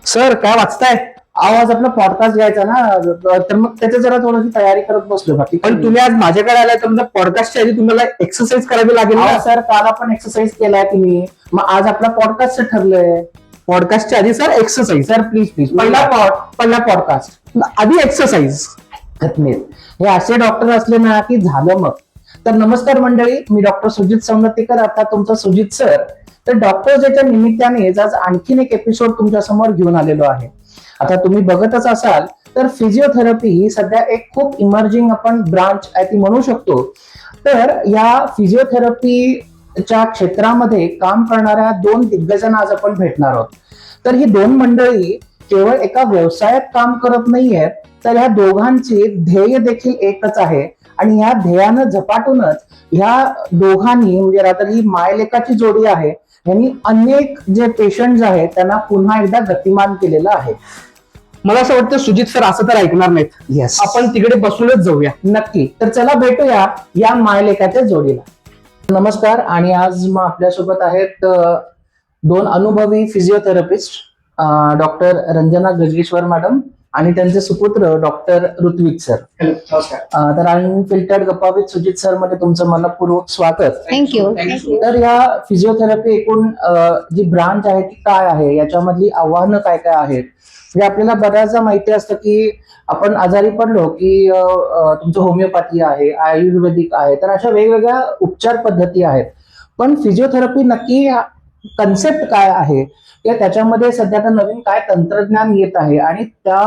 Sir काय वाचताय? आवाज आपला पॉडकास्ट घ्यायचा ना, तर मग त्याची जरा थोडीशी तयारी करत बसलो. बाकी पण तुम्ही आज माझ्याकडे आलाय तर म्हणजे पॉडकास्टच्या आधी तुम्हाला एक्सरसाइज करावी लागेल ना. सर काल आपण एक्सरसाइज केलाय तुम्ही, मग आज आपला पॉडकास्ट ठरलंय. पॉडकास्टच्या आधी sir exercise, sir please please पहिला पॉडकास्ट आधी एक्सरसाइज. हे असे डॉक्टर असले ना की झालं मग. तर नमस्कार मंडळी, मी डॉक्टर सुजित सौंदत्तीकर, आता तुमचा सुजित सर. तर डॉक्टर याच्या निमित्ताने आज आणखीन एक एपिसोड तुमच्या समोर घेऊन आलेलो आहे. आता तुम्ही बघतच असाल तर फिजिओथेरपी ही सध्या एक खूप इमर्जिंग आपण ब्रांच आहे ती म्हणू शकतो. तर या फिजिओथेरपीच्या क्षेत्रामध्ये काम करणाऱ्या दोन दिग्गजांना आज आपण भेटणार आहोत. तर ही दोन मंडळी केवळ एका व्यवसायात काम करत नाहीयेत, तर ह्या दोघांची ध्येय देखील एकच आहे. आणि ह्या ध्येयानं झपाटूनच ह्या दोघांनी म्हणजे आता ही मायलेकाची जोडी आहे, यांनी अनेक जे पेशंट आहेत त्यांना पुन्हा एकदा गतिमान केलेलं आहे. मला असं वाटतं सुजित सर असं तर ऐकणार नाहीत. येस, आपण तिकडे बसूनच जाऊया. नक्की. तर चला भेटूया या मायलेकाच्या जोडीला. नमस्कार. आणि आज मग आपल्यासोबत आहेत दोन अनुभवी फिजिओथेरपिस्ट, डॉक्टर रंजना गजगेश्वर मॅडम आणि त्यांचे सुपुत्र डॉक्टर ऋत्विक सर. तर अनफिल्टर्ड गप्पा विथ सुजित सर मध्ये तुमचं मनपूर्वक स्वागत. थँक्यू. तर या फिजिओथेरपी एकूण जी ब्रांच आहे ती काय आहे, याच्यामधली आव्हानं काय काय आहेत, म्हणजे आपल्याला बऱ्याचदा माहिती असतं की आपण आजारी पडलो की तुमचं होमिओपॅथी आहे, आयुर्वेदिक आहे, तर अशा वेगवेगळ्या उपचार पद्धती आहेत. पण फिजिओथेरपी नक्की कन्सेप्ट काय आहे, या त्याच्यामध्ये सध्या तर नवीन काय तंत्रज्ञान येत आहे, आणि त्या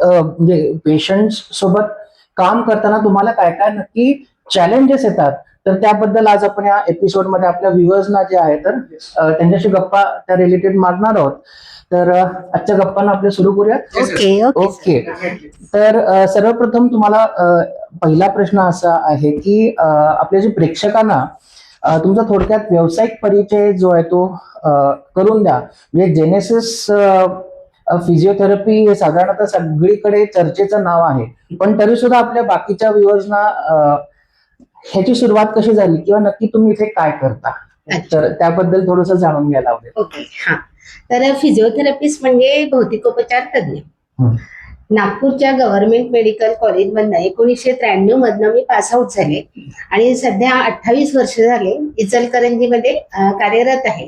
म्हणजे पेशंट सोबत काम करताना तुम्हाला काय काय नक्की चॅलेंजेस येतात, तर त्याबद्दल आज आपण या एपिसोडमध्ये आपल्या व्ह्युअर्सना जे आहे तर त्यांच्याशी गप्पा त्या रिलेटेड मारणार आहोत. तर आजच्या गप्पांना आपले सुरू करूयात. ओके. तर सर्वप्रथम तुम्हाला पहिला प्रश्न असा आहे की आपल्या जे प्रेक्षकांना तुमचा थोडक्यात व्यावसायिक परिचय जो आहे तो करून द्या. म्हणजे जेनेसिस फिजिओथेरपी हे साधारणतः सगळीकडे चर्चेचं नाव आहे, पण तरी सुद्धा आपल्या बाकीच्या व्ह्युअर्सना ह्याची सुरुवात कशी झाली किंवा नक्की तुम्ही इथे काय करता, तर त्याबद्दल थोडंसं जाणून घ्यायला आवडेल. ओके. हा, तर फिजिओथेरपिस्ट म्हणजे भौतिकोपचार तज्ञ. नागपूरच्या गव्हर्नमेंट मेडिकल कॉलेज मधनं 1993 मधनं मी पास आउट झाले आणि सध्या 28 वर्ष झाले इचलकरंजीमध्ये कार्यरत आहे.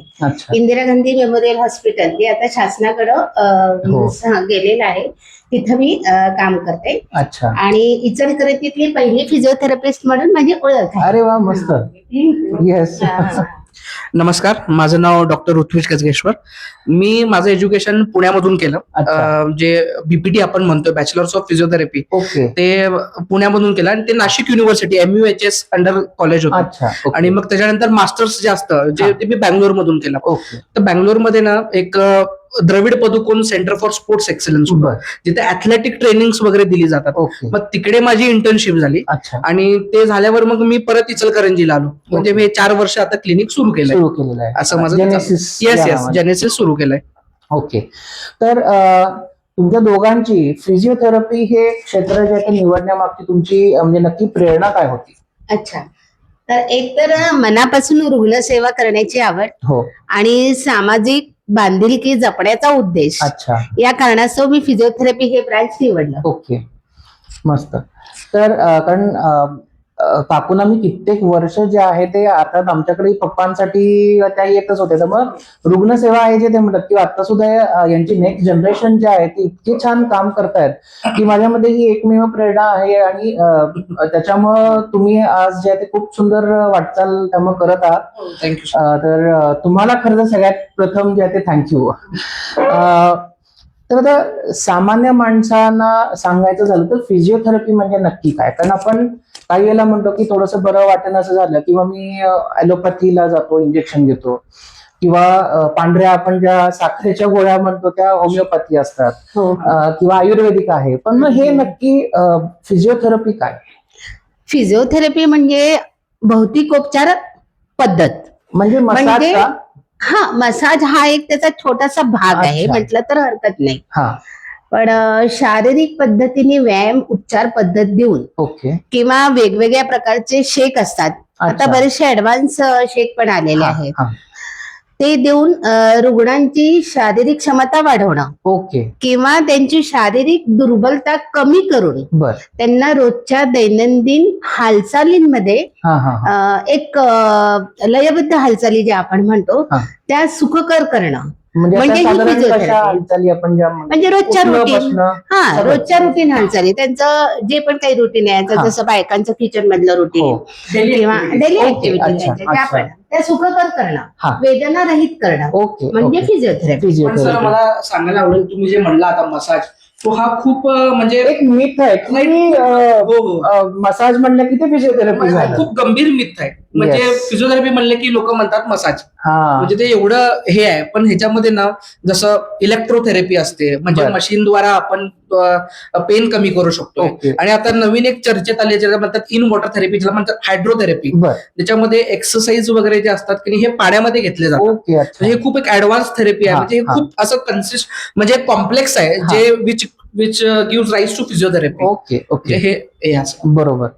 इंदिरा गांधी मेमोरियल हॉस्पिटल जे आता शासनाकडं गेलेलं आहे, तिथं मी काम करते. आणि इचलकरंजीतली पहिली फिजिओथेरपिस्ट म्हणून माझी ओळख आहे. अरे वा, मस्त. येस. नमस्कार, माझं नाव डॉक्टर ऋत्विक गजगेश्वर. मी माझं एज्युकेशन पुण्यामधून केलं, जे बीपीटी आपण म्हणतोय, बॅचलर्स ऑफ फिजिओथेरपी, ते पुण्यामधून केलं. आणि ते Nashik university MUHS under college होतं. आणि मग त्याच्यानंतर मास्टर्स जे असतं ते मी बँगलोर मधून केलं. तर बँगलोरमध्ये ना एक Dravid Padukone centre for sports excellence, जिथे ऍथलेटिक ट्रेनिंग्स वगैरे दिली जातात. मग तिकडे माझी इंटर्नशिप झाली आणि ते झाल्यावर मग मी परत इचलकरंजीला आलो. म्हणजे मी 4 वर्ष आता क्लिनिक सुरू केलंय. असं माझं जेनेसिस सुरू केलंय. ओके. तर तुमच्या दोघांची फिजिओथेरपी हे क्षेत्र जे निवडण्यामागची तुमची म्हणजे नक्की प्रेरणा काय होती? अच्छा, तर एक तर मनापासून रुग्णसेवा करण्याची आवड आणि सामाजिक बांधिलकी जपण्याचा उद्देश, या कारणास्तव मी फिजिओथेरपी हे ब्रांच निवडलं. ओके, मस्त. तर कारण काकूना मी कित्येक वर्ष जे आहे ते आता आमच्याकडे पप्पांसाठी त्या येतच होते, तर मग रुग्णसेवा आहे जे ते म्हणतात किंवा आता सुद्धा यांची नेक्स्ट जनरेशन जे आहे ते इतके छान काम करतायत की माझ्यामध्ये ही एकमेव प्रेरणा आहे. आणि त्याच्यामुळं तुम्ही आज जे आहे ते खूप सुंदर वाटचाल त्यामुळे करत आहात. तर तुम्हाला खरं तर सगळ्यात प्रथम जे आहे ते थँक्यू. तर आता सामान्य माणसांना सांगायचं झालं तर फिजिओथेरपी म्हणजे नक्की काय, कारण आपण काही वेळेला म्हणतो की थोडंसं बरं वाटेन असं झालं किंवा मी ॲलोपॅथीला जातो, इंजेक्शन घेतो, किंवा पांढऱ्या आपण ज्या साखरेच्या गोळ्या म्हणतो त्या होमिओपॅथी असतात, किंवा आयुर्वेदिक आहे. पण मग हे नक्की फिजिओथेरपी काय? फिजिओथेरपी म्हणजे भौतिकोपचार पद्धत, म्हणजे मसाज हा एक त्याचा छोटासा भाग आहे म्हटलं तर हरकत नाही. पण शारीरिक पद्धतीने व्यायाम उपचार पद्धत देऊन किंवा वेगवेगळ्या प्रकारचे शेक असतात, आता बरेचसे ऍडव्हान्स शेक पण आलेले आहेत, ते देऊन रुग्णांची शारीरिक क्षमता वाढवणं ओके. किंवा त्यांची शारीरिक दुर्बलता कमी करून बर. त्यांना रोजच्या दैनंदिन हालचालींमध्ये हा हा हा. एक लयबद्ध हालचाली ज्या आपण म्हणतो हा. त्या सुखकर करणं म्हणजे म्हणजे आता ही साधारण physiotherapy. कशा हालचाली आपण ज्या म्हणजे रोजच्या उठणं, रुटीन बसणं, हा सगळं. रोजच्या रुटीन हालचाली त्यांचं जे पण काही रुटीन आहे हा. जसं बायकांचं किचन मधलं रुटीन हो. किंवा डेली ओके, ऍक्टिव्हिटी अच्छा, ज्या अच्छा. आपण त्या सुखकर करणं हा. वेदना रहित करणं ओके म्हणजे ओके. फिजिओथेरपी. पण सर फिजिओथेरपी मला सांगायला आवडेल, तुम्ही जे म्हणला आता मसाज, तो हा खूप म्हणजे एक मिथ आहे की हो हो मसाज म्हणलं की ते फिजिओथेरपी झालं. खूप गंभीर मिथ आहे. म्हणजे Yes. फिजिओथेरपी म्हणले की लोक म्हणतात मसाज, हा. म्हणजे ते एवढं हे आहे. पण ह्याच्यामध्ये ना जसं इलेक्ट्रोथेरपी असते, म्हणजे बरं. मशीनद्वारा आपण पेन कमी करू शकतो. ओके. आणि आता नवीन एक चर्चेत आली ज्याला म्हणतात इन वॉटर थेरपी, ज्याला म्हणतात हायड्रोथेरपी. बर. त्याच्यामध्ये एक्सरसाइज वगैरे जे असतात की हे पाण्यामध्ये घेतले जातात. ओके. अच्छा. म्हणजे हे खूप एक ऍडव्हान्स थेरपी आहे. हा, म्हणजे हे हा. खूप असं म्हणजे कॉम्प्लेक्स आहे, हा. जे which give rise to physiotherapy. Okay okay. हे असं. बरोबर.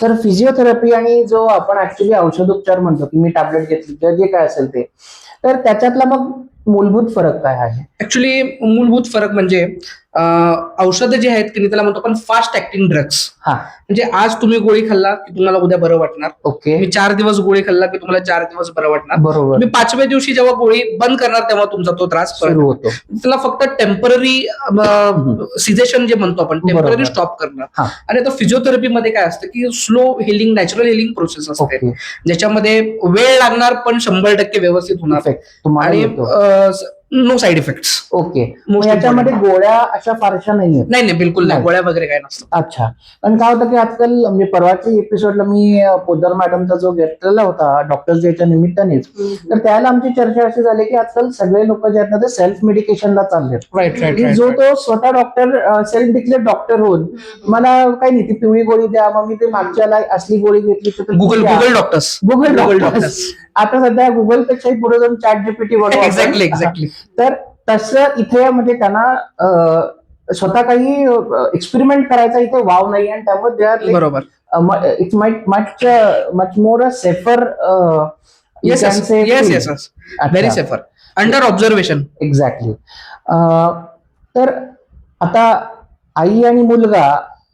तर फिजिओथेरपी आणि जो आपण ऍक्च्युली औषधोपचार म्हणतो की मी टॅबलेट घेतली किंवा जे काय असेल ते, तर त्याच्यातला मग मूलभूत फरक काय आहे? ऍक्च्युली मूलभूत फरक म्हणजे औषधं जे आहेत की त्याला म्हणतो आपण फास्ट ऍक्टिंग ड्रग्स. हा. म्हणजे आज तुम्ही गोळी खाल्ला की तुम्हाला उद्या बरं वाटणार. ओके. तुम्ही 4 दिवस गोळी खाल्ला की तुम्हाला 4 दिवस बरं वाटणार. बरोबर. तुम्ही 5व्या दिवशी जेव्हा गोळी बंद करणार तेव्हा तुमचा तो त्रास सुरू होतो. त्याला फक्त टेम्पररी सिजेशन जे म्हणतो आपण, बरोबर. टेम्पररी स्टॉप करणं. हा. आणि आता फिजिओथेरपी मध्ये काय असतं की slow healing, natural healing process असते, ओके. ज्याच्यामध्ये वेळ लागणार पण 100% व्यवस्थित होणार. इफेक्ट तुम्हाला आणि येतो. No side effects. Okay. Most याच्यामध्ये important. गोळ्या अशा फारशा नाही आहेत. नाही बिलकुल नाही, नाही. गोळ्या वगैरे काय नसतं. अच्छा. पण काय होतं की आजकाल म्हणजे परवाच्या एपिसोडला मी पोद्दार मॅडमचा जो घेतलेला होता डॉक्टर्स डेच्या निमित्तानेच, तर त्याला आमची चर्चा अशी झाली की आजकाल सगळे लोक जे आहेत ना ते सेल्फ मेडिकेशनला चाललेत. राईट की जो तो स्वतः डॉक्टर सेल्फ डिक्लेअर डॉक्टर होऊन मला काही नाही ती पिवळी गोळी द्या, मग मी ते मागच्याला असली गोळी घेतली तर Google doctors. Google Google doctors. आता सध्या गुगल पेक्षाही पुढे जाऊन चॅट जीपीटी बनवू आपण. एक्झॅक्टली. तर तसं इथे म्हणजे त्यांना स्वतः काही एक्सपेरिमेंट करायचा इथे वाव नाही, आणि त्यामुळे बरोबर. It's much more safer. Yes very safer under observation. Exactly. तर आता आई आणि मुलगा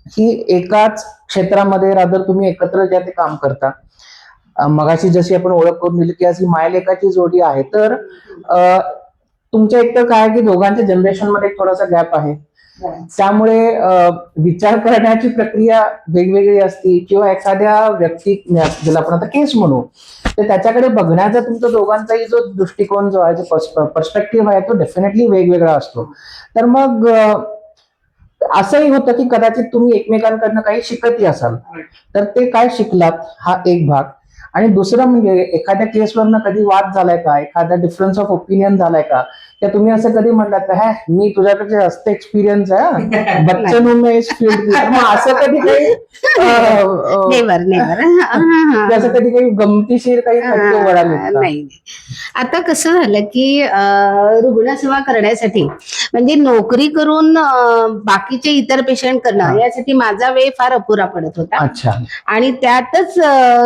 ही एकाच क्षेत्रामध्ये रादर तुम्ही एकत्र ज्या ते काम करता, मगाशी जशी आपण ओळख करून दिली की अशी मायलेकाची जोडी आहे, तर तुमच्या एकतर काय की दोघांच्या जनरेशन मध्ये थोडासा गॅप आहे, त्यामुळे विचार करण्याची प्रक्रिया वेगवेगळी असते, किंवा एखाद्या व्यक्ती ज्याला आपण आता केस म्हणू तर त्याच्याकडे बघण्याचा तुमचा दोघांचाही जो दृष्टिकोन जो आहे, जो पर्स्पेक्टिव्ह आहे, तो डेफिनेटली वेगवेगळा असतो. तर मग असंही होतं की कदाचित तुम्ही एकमेकांकडनं काही शिकतही असाल, तर ते काय शिकलात हा एक भाग. आणि दुसरं म्हणजे एखाद्या केसवरनं कधी वाद झालाय का, एखादा डिफरन्स ऑफ ओपिनियन झालाय का, त्या तुम्ही असं कधी म्हणलात का मी तुझ्याकडे जास्त एक्सपिरियन्स आहे बच्चन हूं मैं इस फील्ड की, मग असं कधी काही असं कधी काही गमतीशीर काही वळाले का? नाही. आता कसं झालं की रुग्णसेवा करण्यासाठी म्हणजे नोकरी करून बाकीचे इतर पेशंट करणं यासाठी माझा वेळ फार अपुरा पडत होता. अच्छा. आणि त्यातच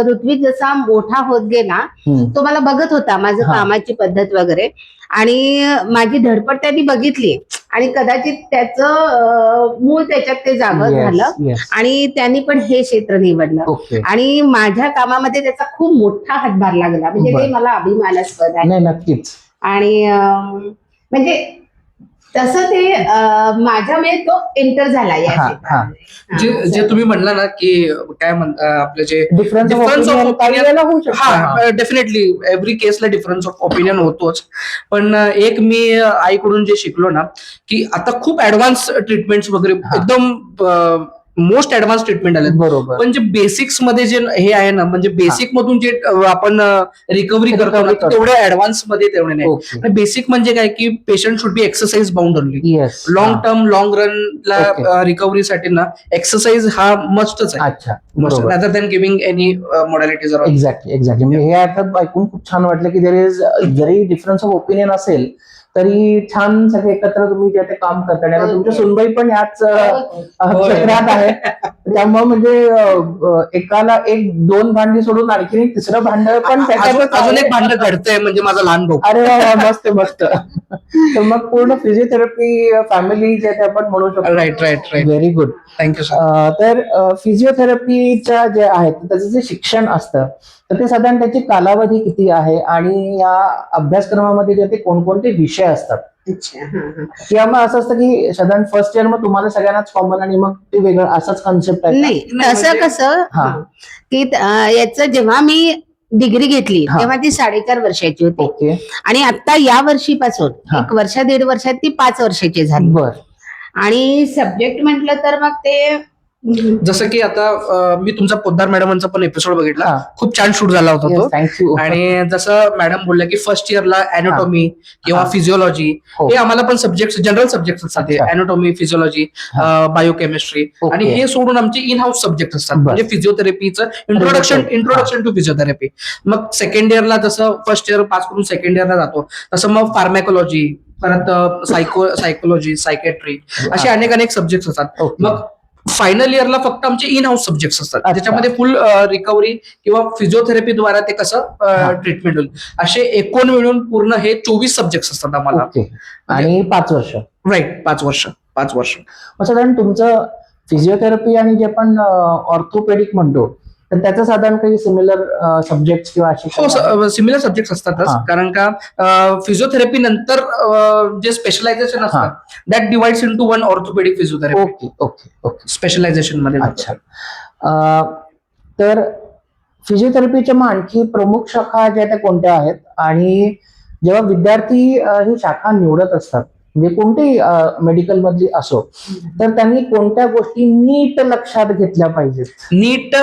ऋत्विक जसा मोठा होत गेला तो मला बघत होता माझं कामाची पद्धत वगैरे, आणि माझी धडपड त्यांनी बघितली, आणि कदाचित त्याचं मूळ त्याच्यात ते जागं झालं, आणि त्यांनी पण हे क्षेत्र निवडलं. आणि माझ्या कामामध्ये त्याचा खूप मोठा हातभार लागला, म्हणजे ते मला अभिमानास्पद आहे. नक्कीच. आणि म्हणजे तसं ते माझ्यामुळे तो एंटर झाला या क्षेत्रामध्ये. जे तुम्ही म्हणला ना की काय म्हणता आपलं जे डिफरन्स ऑफ ओपिनियन होऊ शकतो. हा definitely every Kesla difference of opinion होतोच. पण एक मी आईकडून जे शिकलो ना की आता खूप ऍडव्हान्स ट्रीटमेंट्स वगैरे एकदम मोस्ट ऍडव्हान्स ट्रीटमेंट आले, बरोबर. पण जे बेसिक्स मध्ये जे हे आहे ना, म्हणजे बेसिक मधून जे आपण रिकव्हरी करतो ना, तेवढ्या ऍडव्हान्स मध्ये तेवढे नाही. बेसिक म्हणजे काय की patient should be exercise bound only. Long term long रनला रिकव्हरीसाठी ना एक्सरसाइज हा मस्टच आहे. अच्छा. Rather than giving any modalities. Exactly. म्हणजे हे अर्थात ऐकून खूप छान वाटलं की देर इज जरी डिफरन्स ऑफ ओपिनियन असेल तरी छान सगळे एकत्र तुम्ही जे काम करता. तुमच्या सुनबाई पण याच क्षेत्रात आहे, त्यामुळे म्हणजे एकाला एक दोन भांडी सोडून आणखी एक तिसरं भांड पण अजून एक भांड घडतंय म्हणजे माझा लहान भाऊ. अरे वा, मस्त मस्त. तर मग पूर्ण फिजिओथेरपी फॅमिली जे ते आपण म्हणू शकतो. Right very good. Thank you sir. तर फिजिओथेरपीच्या जे आहेत त्याचं जे शिक्षण असतं तर ते साधारण त्याची कालावधी किती आहे आणि या अभ्यासक्रमामध्ये जे ते कोणकोणते विषय असतात अच्छा. किंवा मग असं असतं की साधारण फर्स्ट इयर मग तुम्हाला सगळ्यांनाच कॉमन आणि मग ते वेगळं असंच कॉन्सेप्ट आहे? नाही तसं म्हणजे- कसं हा. की याचं जेव्हा मी डिग्री घेतली हा. तेव्हा ती 4.5 वर्षाची होती ओके. आणि आता या वर्षीपासून हा. 1 वर्ष 1.5 वर्षात ती 5 वर्षाची झाली. बर. आणि सब्जेक्ट म्हटलं तर मग ते जसं की आता मी तुमचा पोद्दार मॅडमांचा पण एपिसोड बघितला, हा. खूप छान शूट झाला होता तो. थँक्यू. आणि जसं मॅडम बोलल्या की फर्स्ट इयरला अॅनाटॉमी किंवा हा. फिजिओलॉजी हो. हे आम्हाला पण सब्जेक्ट जनरल सब्जेक्ट असतात. अच्छा. Anatomy, physiology, biochemistry okay. आणि हे सोडून आमचे इन हाऊस सब्जेक्ट असतात. बरं. म्हणजे फिजिओथेरपीचं Related. Introduction to physiotherapy. मग सेकंड इयरला जसं फर्स्ट इयर पास करून सेकंड इयरला जातो तसं मग फार्मॅकोलॉजी, परत सायकोलॉजी, सायकेट्री असे अनेक सब्जेक्ट असतात. ओके. मग फायनल इयरला फक्त आमचे इन हाऊस सब्जेक्ट असतात. अच्छा. त्याच्यामध्ये फुल रिकव्हरी किंवा फिजिओथेरपी द्वारा ते कसं ट्रीटमेंट होईल असे एकूण मिळून पूर्ण हे 24 सब्जेक्ट असतात आम्हाला. ओके. आणि 5 वर्ष. राईट, 5 वर्ष. मग साधारण तुमचं फिजिओथेरपी आणि जे आपण ऑर्थोपेडिक म्हणतो तर त्याचं साधारण काही सिमिलर सब्जेक्ट किंवा अशी हो, सिमिलर सब्जेक्ट असतातच. हा. कारण का फिजिओथेरपी नंतर जे स्पेशलायझेशन असतात that divides into one orthopaedic physiotherapy okay okay okay. Specialisation मध्ये. अच्छा. तर फिजिओथेरपीच्या मग आणखी प्रमुख शाखा ज्या त्या कोणत्या आहेत आणि जेव्हा विद्यार्थी ही शाखा निवडत असतात म्हणजे कोणतीही मेडिकल मधली असो तर त्यांनी कोणत्या गोष्टी नीट लक्षात घेतल्या पाहिजेत? नीटचा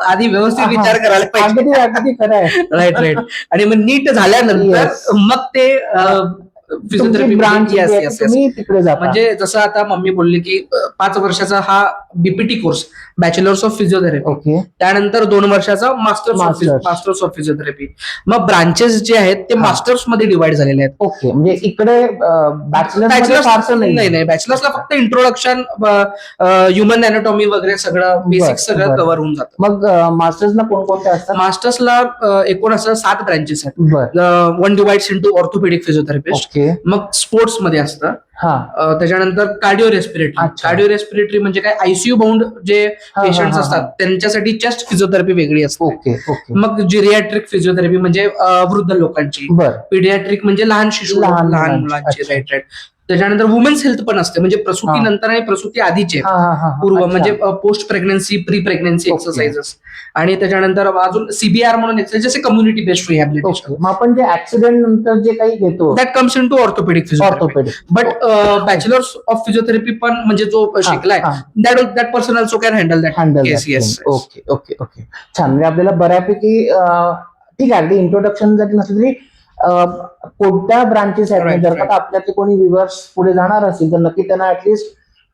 आधी व्यवस्थित विचार करायला पाहिजे. अगदी अगदी खरं आहे. राईट. आणि मग नीट झाल्यानंतर Yes. मग ते फिजिओथेरपी ब्रांच तुम्ही तिकडे जाता. म्हणजे जसं आता मम्मी बोलली की 5 वर्षाचा हा BPT course bachelors of physiotherapy, okay. त्यानंतर 2 वर्षाचा मास्टर्स ऑफ फिजिओथेरपी. मग ब्रांचेस जे आहेत ते मास्टर्स मध्ये डिवाइड झालेले आहेत. ओके. म्हणजे इकडे बॅचलर नाही, बॅचलर्सला फक्त इंट्रोडक्शन, ह्युमन अॅनाटॉमी वगैरे सगळं बेसिक सगळं बरं. कव्हर होऊन जातं. मग मास्टर्सला कोणकोणते असतात? मास्टर्सला एकूण असं 7 ब्रँचेस आहेत. बरं. One divides into orthopaedic physiotherapist. Okay. मग स्पोर्ट्स मध्ये असतं. हा. त्याच्यानंतर कार्डिओ रेस्पिरेटरी. अच्छा. कार्डिओ रेस्पिरेटरी म्हणजे काय, आयसीयू बाउंड जे हा, पेशंट्स हा. असतात त्यांच्यासाठी चेस्ट फिजिओथेरपी वेगळी असते. Okay okay. मग जिरियाट्रिक फिजिओथेरपी म्हणजे वृद्ध लोकांची. बरं. पिडियाट्रिक म्हणजे लहान शिशू, लहान लहान मुलांची. मुलांची. राईट. त्याच्यानंतर वुमेन्स हेल्थ पण असते म्हणजे प्रसूती हा. नंतर आणि प्रसूती आधीचे हा, हा, हा. पूर्व अच्छा. म्हणजे post pregnancy, pre pregnancy okay. Exercises. आणि त्याच्यानंतर अजून सीबीआर म्हणून एक्सरसाइज, जसे कम्युनिटी बेस्ड रिहॅबिलिटेशन. ओके. मग आपण जे ऍक्सिडेंट नंतर जे काही घेतो that comes in to orthopaedic physiotherapy. Orthopaedic. But bachelor's of physiotherapy पण म्हणजे जो शिकलाय that person also can handle that case. Yes. Okay okay okay. छान. म्हणजे आपल्याला बऱ्यापैकी ठीक आहे. अगदी इंट्रोडक्शन जरी नसलं तरी कोणत्या ब्रांचेस आहेत Right, जर का आपल्यातले कोणी व्ह्युअर्स पुढे जाणार असतील तर नक्की त्यांना ऍटलिस्ट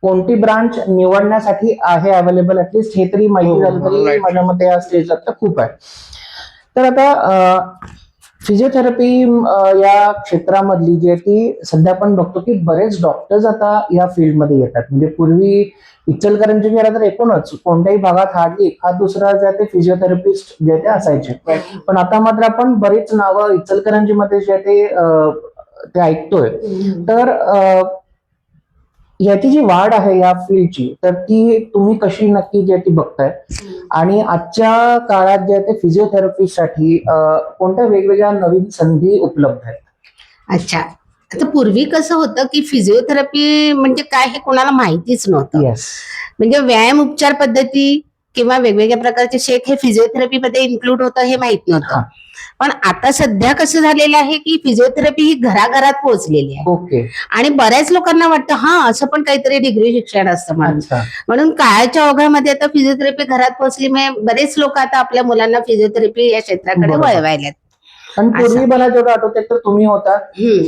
कोणती ब्रांच निवडण्यासाठी आहे अवेलेबल ऍटलिस्ट हे तरी माहिती झालं तरी Right. माझ्या मते या स्टेजला तर खूप आहे. तर आता फिजिओथेरपी या क्षेत्रामधली जी आहे ती सध्या आपण बघतो की बरेच डॉक्टर्स आता या फील्डमध्ये येतात. म्हणजे पूर्वी इचलकरंजी गेला तर एकूणच कोणत्याही भागात हार्डली एखाद दुसरा जे आहे ते फिजिओथेरपिस्ट जे आहे ते असायचे. पण आता मात्र आपण बरीच नावं इचलकरंजीमध्ये जे आहे ते ऐकतोय. तर याची जी वाढ आहे या फील्डची तर ती तुम्ही कशी नक्की जी आहे ती बघताय आणि आजच्या काळात जे आहे ते फिजिओथेरपीसाठी कोणत्या वेगवेगळ्या नवीन संधी उपलब्ध आहेत? अच्छा. आता पूर्वी कसं होतं की फिजिओथेरपी म्हणजे काय हे कोणाला माहितीच नव्हतं. येस. म्हणजे व्यायाम उपचार पद्धती किंवा वेगवेगळ्या प्रकारचे शेक हे फिजिओथेरपी मध्ये इन्क्लूड होतं हे माहित नव्हतं. हा. पण आता सध्या कसं झालेलं आहे की फिजिओथेरपी ही घराघरात पोहोचलेली आहे ओके. आणि बऱ्याच लोकांना वाटतं हा असं पण काहीतरी डिग्री शिक्षण असतं म्हणून. अच्छा. म्हणून काळाच्या ओघामध्ये आता फिजिओथेरपी घरात पोहोचली. बरेच लोक आता आपल्या मुलांना फिजिओथेरपी या क्षेत्राकडे बरोबर. वळवायलेत. पण पूर्वी असं. मला जेवढं आठवतंय तर तुम्ही होता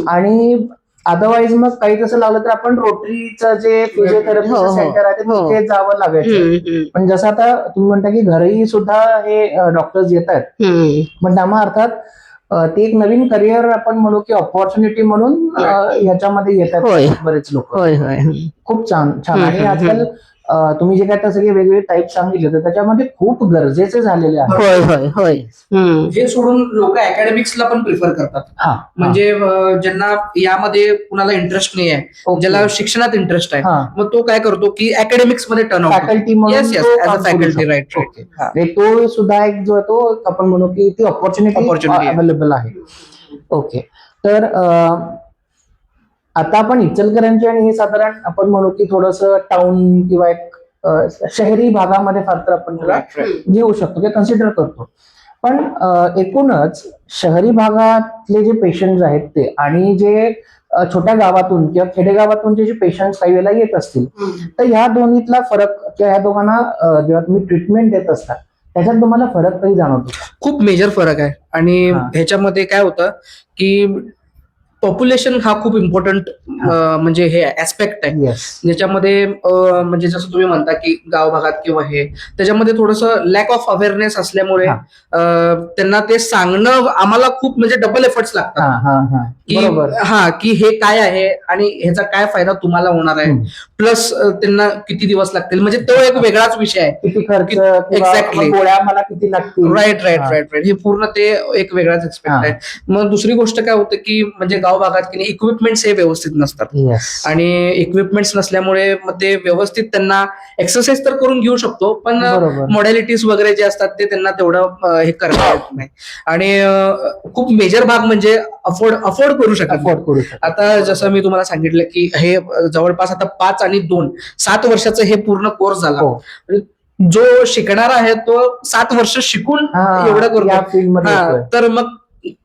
आणि अदरवाईज मग काही तसं लावलं तर आपण रोटरीचं जे फिजिओथेरपी हो, हो. सेंटर आहे ते हो. तिथे जावं लागायचं. पण जसं आता तुम्ही म्हणता की घरीही सुद्धा हे डॉक्टर्स येत आहेत पण त्यामुळे अर्थात ते एक नवीन करिअर आपण म्हणू की ऑपॉर्च्युनिटी म्हणून ह्याच्यामध्ये होय. येतात बरेच लोक. होय होय खूप छान छान. आणि हम्म, आजकाल तुम्ही जे काय आता सगळे वेगवेगळे टाईप सांगितले तर त्याच्यामध्ये खूप गरजेचे झालेले आहेत. होय होय होय हे सोडून लोक अकॅडमिक्सला पण प्रिफर करतात. हा, म्हणजे ज्यांना यामध्ये कुणाला इंटरेस्ट नाही आहे, ओके. ज्याला शिक्षणात इंटरेस्ट आहे, हा, मग तो काय करतो की अकॅडमिक्स मध्ये टर्न आउट फॅकल्टी म्हणून येस येस तो ऍज काम अ करू फॅकल्टी. शकतो. Right okay. म्हणजे तो सुद्धा एक जो आहे तो आपण म्हणू की ती Opportunity ऑपॉर्च्युनिटी आहे. अवेलेबल आहे. ओके. तर आता आपण इचलकरंजी आणि हे साधारण आपण म्हणू की थोडस टाउन किंवा एक शहरी भागामध्ये फार तर आपण त्याला घेऊ शकतो किंवा कन्सिडर करतो. पण एकूणच शहरी भागातले जे पेशंट आहेत ते आणि जे छोट्या गावातून किंवा खेडेगावातून जे पेशंट काही वेळेला येत असतील तर ह्या दोन्हीतला फरक किंवा ह्या दोघांना जेव्हा तुम्ही ट्रीटमेंट देत असता त्याच्यात तुम्हाला फरक काही जाणवतो का? खूप मेजर फरक आहे. आणि हा. ह्याच्यामध्ये काय होतं की पॉप्युलेशन हा खूप इम्पॉर्टंट म्हणजे हे ऍस्पेक्ट आहे. येस. ज्याच्यामध्ये म्हणजे जसं तुम्ही म्हणता की गाव भागात किंवा हे त्याच्यामध्ये थोडंसं लॅक ऑफ अवेअरनेस असल्यामुळे हा. त्यांना ते सांगणं आम्हाला खूप म्हणजे डबल एफर्ट्स हा लागतात हा हा की बरोबर. की हे काय आहे आणि ह्याचा काय फायदा तुम्हाला होणार आहे, प्लस त्यांना किती दिवस लागतील, म्हणजे तो एक वेगळाच विषय आहे. किती खर्च किंवा Exactly. मग गोळ्या मला किती लागतील. राईट राईट हा. राईट राईट हे पूर्ण ते एक वेगळाच एक्सपेक्ट हा. आहे. मग दुसरी गोष्ट काय होतं की म्हणजे गाव भागात की इक्विपमेंट्स हे व्यवस्थित नसतात. Yes. आणि इक्विपमेंट्स नसल्यामुळे मग ते व्यवस्थित त्यांना एक्सरसाइज तर करून घेऊ शकतो, पण बरोबर. मॉडॅलिटीज वगैरे जे असतात ते त्यांना तेवढं हे करता येत नाही. आणि खूप मेजर भाग म्हणजे अफोर्ड करू शकत नाही. अफोर्ड करू शकतो. आता जसं मी तुम्हाला सांगितलं की हे जवळपास आता 5 आणि 2 7 वर्षाचं हे पूर्ण कोर्स झाला. हो. जो शिकणार आहे तो 7 वर्ष शिकून हा, एवढं या करतो. field मध्ये हा, येतोय. तर मग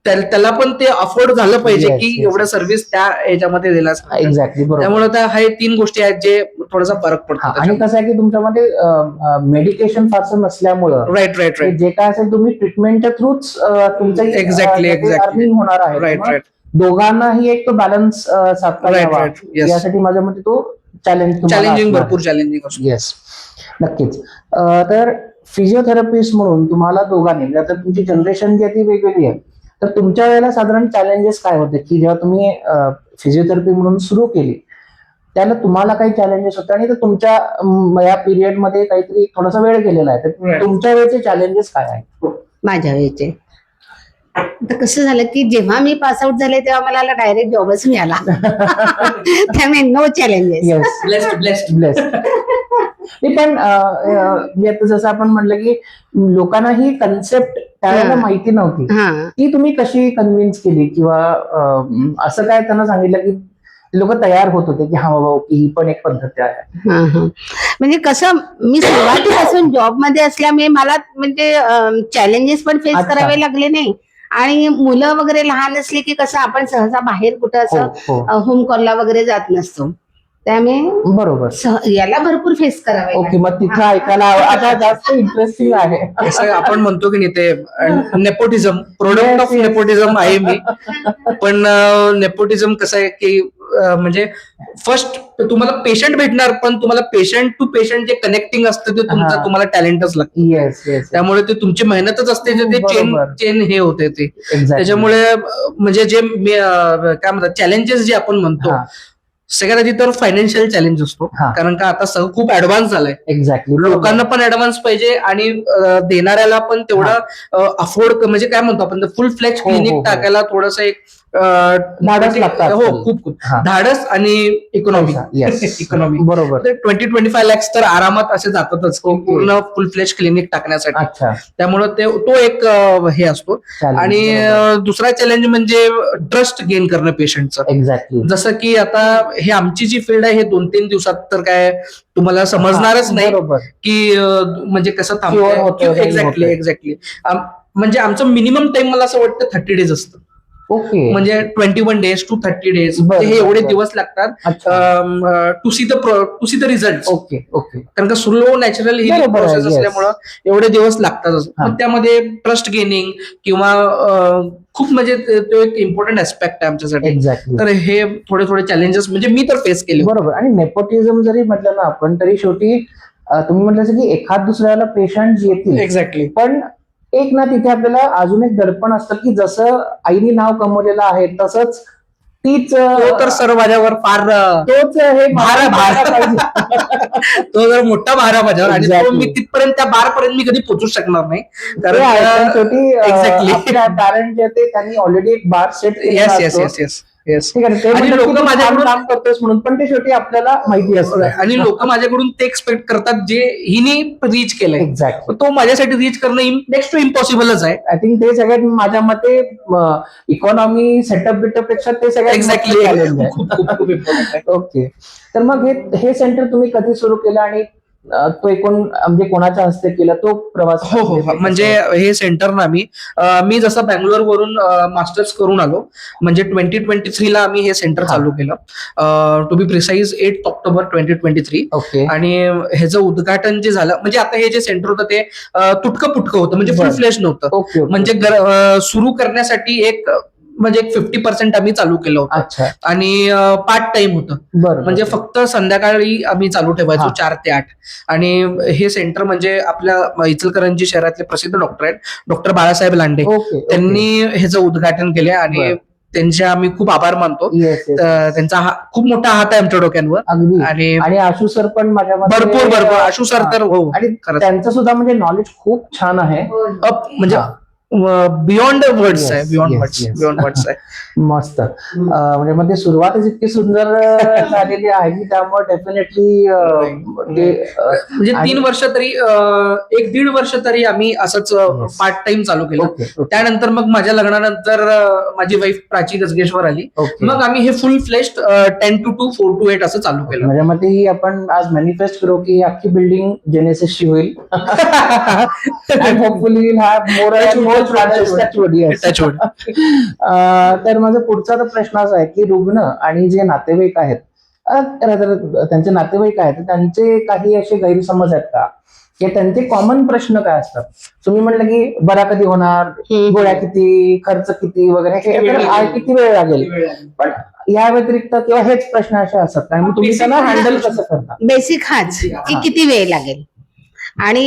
त्याला पण ते अफोर्ड झालं पाहिजे Yes, की yes, एवढं yes. सर्व्हिस त्या याच्यामध्ये दिलाच पाहिजे. एक्झॅक्टली बरोबर. त्यामुळे त्या हे 3 गोष्टी आहेत जे थोडासा फरक हा, पडतो. आणि कसं आहे की तुमच्यामध्ये मेडिकेशन फारसं नसल्यामुळं राईट राईट ते राईट जे काय असेल तुम्ही ट्रीटमेंटच्या थ्रूच तुमचं Exactly, exactly. अर्निंग होणार आहे. राईट त्यामुळे राईट दोघांनाही एक तो बॅलन्स साधता राईट यावा राईट येस. यासाठी माझ्या मते तो चॅलेंजिंग चॅलेंजिंग भरपूर चॅलेंजिंग असतो. येस, नक्कीच. तर फिजिओथेरपिस्ट म्हणून तुम्हाला दोघांनी म्हणजे आता तुमची जनरेशन जी आहे ती वेगवेगळी आहे, तर तुमच्या वेळेला साधारण चॅलेंजेस काय होते की जेव्हा तुम्ही फिजिओथेरपी म्हणून सुरू केली त्याला तुम्हाला काही चॅलेंजेस होते आणि तुमच्या या पिरियड मध्ये काहीतरी थोडासा वेळ गेलेला आहे, तर Right. तुमच्या वेळेचे चॅलेंजेस काय आहेत? माझ्या वेळेचे. आता कसं झालं की जेव्हा मी पास आउट झाले तेव्हा मला डायरेक्ट जॉबच मिळाला. त्यामुळे no challenges. Yes, blessed blessed. पण आता जसं आपण म्हटलं की लोकांना ही कन्सेप्ट त्यावेळेला हा. माहिती नव्हती, हा ती तुम्ही कशी कन्व्हिन्स केली किंवा असं काय त्यांना सांगितलं की लोक तयार होत होते की हा बाबा ओके ही पण एक पद्धत आहे? हा हा. म्हणजे कसं मी सुरुवातीपासून जॉब मध्ये असल्यामुळे मला म्हणजे चॅलेंजेस पण फेस अच्छा. करावे लागले नाही. आणि मुलं वगैरे लहान असली की कसं आपण सहसा बाहेर कुठं हो, असं हो. होम कॉलला वगैरे जात नसतो, त्यामुळे बरोबर. याला भरपूर फेस करावे ओके, मग तिथं ऐकायला आता जास्त इंटरेस्टिंग आहे. असं आपण म्हणतो की नाही ते nepotism, product Yes, of yes. Nepotism आहे मी. पण नेपोटिझम कसं आहे की म्हणजे फर्स्ट तुम्हाला पेशंट भेटणार, पण तुम्हाला पेशंट टू पेशंट जे कनेक्टिंग असतं ते हा. तुम्हाला टॅलेंटच लागतं. Yes yes. त्यामुळे ते तुमची मेहनतच असते जे ते बरोबर. चेन हे होते ते. त्याच्यामुळे म्हणजे जे काय म्हणतात चॅलेंजेस जे आपण म्हणतो, सगळ्यात आधी तर फायनान्शियल चॅलेंज असतो. हा. कारण का आता सगळं खूप ऍडव्हान्स झालंय. एक्झॅक्टली. लोकांना पण ऍडव्हान्स पाहिजे आणि देणाऱ्याला पण तेवढं अफोर्ड म्हणजे काय म्हणतो आपण फुल फ्लेज हो, हो, क्लिनिक हो. टाकायला थोडंसं एक धाडस लागतं हो आजकाल. खूप हा. धाडस आणि इकॉनॉमी. येस. इकॉनॉमी बरोबर. 20-25 लॅक्स तर आरामात असे जातातच की Okay. पूर्ण फुल फ्लेज क्लिनिक टाकण्यासाठी. अच्छा. त्यामुळे तो एक हे असतो. Challenge, आणि बरोबर. दुसरा चॅलेंज म्हणजे ट्रस्ट गेन करणं पेशंटचं. एक्झॅक्टली. जसं की आता हे आमची जी फील्ड आहे हे 2-3 दिवसात तर काय तुम्हाला समजणारच नाही बरोबर. की म्हणजे कसं Cure होतंय, नाही एक्झॅक्टली होतंय. एक्झॅक्टली. म्हणजे आमचं मिनिमम टाइम मला असं वाटतं 30 डेज असतं. ओके. म्हणजे 21 days to 30 days बरं, हे एवढे बरं. दिवस लागतात अच्छा. To see the result. Okay okay. कारण का स्लो नॅचरल हिलिंग बरोबर आहे, प्रोसेस yes. असल्यामुळं एवढे दिवस लागतातच. हा. मग त्यामध्ये ट्रस्ट गेनिंग किंवा खूप म्हणजे तो एक इम्पॉर्टंट ऍस्पेक्ट आहे आमच्यासाठी. एक्झॅक्टली. तर हे थोडे चॅलेंजेस म्हणजे मी तर फेस केले. बरोबर. आणि नेपोटिझम जरी म्हटलं ना आपण तरी शेवटी तुम्ही म्हटलं की एखाद दुसऱ्याला पेशंट येतील, एक्झॅक्टली. पण एक ना तिथे आपल्याला अजून एक दडपण असतं की जसं आईने नाव कमवलेलं आहे तसंच तीच तो तर सर माझ्यावर फार तोच हे भार पाहिजे. तो जर मोठा भार आहे माझ्यावर आणि तो Exactly. मी तिथपर्यंत त्या बार पर्यंत मी कधी पोहोचू शकणार नाही ते आहे, पण कारण शेवटी Exactly. आपल्या पॅरेंट जे ते त्यांनी ऑलरेडी एक बार set yes yes yes yes yes ठीक आहे ते आणि म्हणतात की लोकं तू छान माझ्याकडून- काम करतोस म्हणून, पण ते शेवटी आपल्याला माहिती असतं. आणि लोक माझ्याकडून ते एक्सपेक्ट करतात जे हिने रीच केलंय एक्झॅक्ट. तो माझ्यासाठी रीच करणं नेक्स्ट टू इम्पॉसिबलच आहे. आय थिंक ते सगळ्यात माझ्या मते इकॉनॉमी सेटअप बिटअप पेक्षा ते सगळ्यात एक्झॅक्टली चॅलेंज आहे. खूप खूप खूप important आहे. ओके, तर मग हे सेंटर तुम्ही कधी सुरू केलं आणि तो एकूण म्हणजे कोणाच्या हस्ते केला तो प्रवास? हो हो हो. म्हणजे हे सेंटर ना मी जसं बँगलोर वरून मास्टर्स करून आलो म्हणजे 2023 आम्ही हे सेंटर हा. चालू केलं to be precise 8 October 2023 okay आणि ह्याचं उद्घाटन जे झालं म्हणजे आता हे जे सेंटर होतं ते तुटकं पुटकं होतं म्हणजे फुल बरं. फ्लेश नव्हतं ओके म्हणजे सुरू करण्यासाठी एक 50% आम्ही चालू केलं होतं अच्छा आणि पार्ट टाइम होतं बरं म्हणजे फक्त संध्याकाळी आम्ही चालू ठेवायचो हा. 4 ते 8 आणि हे सेंटर म्हणजे आपल्या इचलकरंजी शहरातले प्रसिद्ध डॉक्टर आहेत डॉक्टर बाळासाहेब लांडे ओके त्यांनी ह्याचं उद्घाटन केले आणि बरं. त्यांचे आम्ही खूप आभार मानतो येस त्यांचा खूप मोठा हात आहे आमच्या डोक्यांवर अगदी. आणि आणि आशु सर पण माझ्या मते- भरपूर भरपूर आशु सर तर हो आणि खरंच त्यांचं सुद्धा म्हणजे नॉलेज खूप छान आहे. म्हणजे हा. बियॉन्ड वर्ड्स आहे Yes, beyond yes, words yes. Beyond words आहे मस्त. म्हणजे मग ते सुरुवातच इतकी सुंदर झालेली आहे की त्यामुळे डेफिनेटली म्हणजे 3 वर्ष तरी 1-1.5 वर्ष तरी आम्ही असंच Yes. पार्ट टाइम चालू केलं ओके त्यानंतर मग माझ्या लग्नानंतर माझी वाईफ प्राची गजगेश्वर आली ओके. मग आम्ही हे फुल फ्लेश्ड 10 to 2 4 to 8 असं चालू केलं म्हणजे मग ही आपण आज मॅनिफेस्ट करू की ही अख्खी बिल्डिंग जेनेसिसची होईल. Hopefully will have more and more Touch wood. तर माझा पुढचा तर प्रश्न असा आहे की रुग्ण आणि जे नातेवाईक आहेत त्यांचे नातेवाईक आहेत त्यांचे काही असे गैरसमज आहेत का की त्यांचे कॉमन प्रश्न काय असतात? तुम्ही म्हणलं की बरा कधी होणार, गोळ्या किती, खर्च किती वगैरे हे किती वेळ तर लागेल? किती वेळ लागेल, पण या व्यतिरिक्त किंवा हेच प्रश्न असे असतात काय मग तुम्ही Basic त्यांना हँडल प्रश्न. कसं करता? बेसिक हाच की हा. किती वेळ लागेल आणि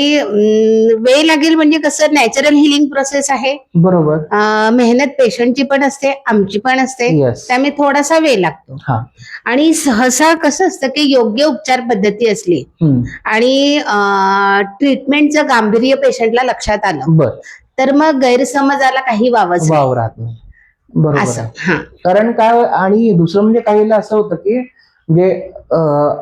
वेळ लागेल म्हणजे कसं नॅचरल हिलिंग प्रोसेस आहे. बरोबर. मेहनत पेशंटची पण असते आमची पण असते येस. त्यामुळे थोडासा वेळ लागतो हा. आणि सहसा कसं असतं की योग्य उपचार पद्धती असली आणि ट्रीटमेंटचं गांभीर्य पेशंटला लक्षात आलं बर. तर मग गैरसमजाला काही वावच नाही. वाव राहत नाही. बरोबर असं आहे. हा कारण काय आणि दुसरं म्हणजे काही वेळेला असं होतं की म्हणजे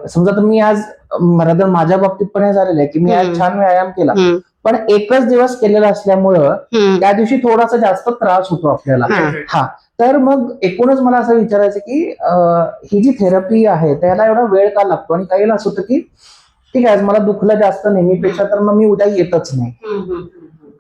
समजा तुम्ही आज मला माझ्या बाबतीत पण हे झालेलं आहे की मी आज छान व्यायाम केला हम्म, पण एकच दिवस केलेला असल्यामुळं हम्म, त्या दिवशी थोडासा जास्त त्रास होतो आपल्याला. हा. हा, तर मग एकूणच मला असं विचारायचं की ही जी थेरपी आहे त्याला एवढा वेळ का लागतो आणि काही वेळेला असं होतं की ठीक आहे आज मला दुखलं जास्त नेहमीपेक्षा तर मग मी उद्या येतच नाही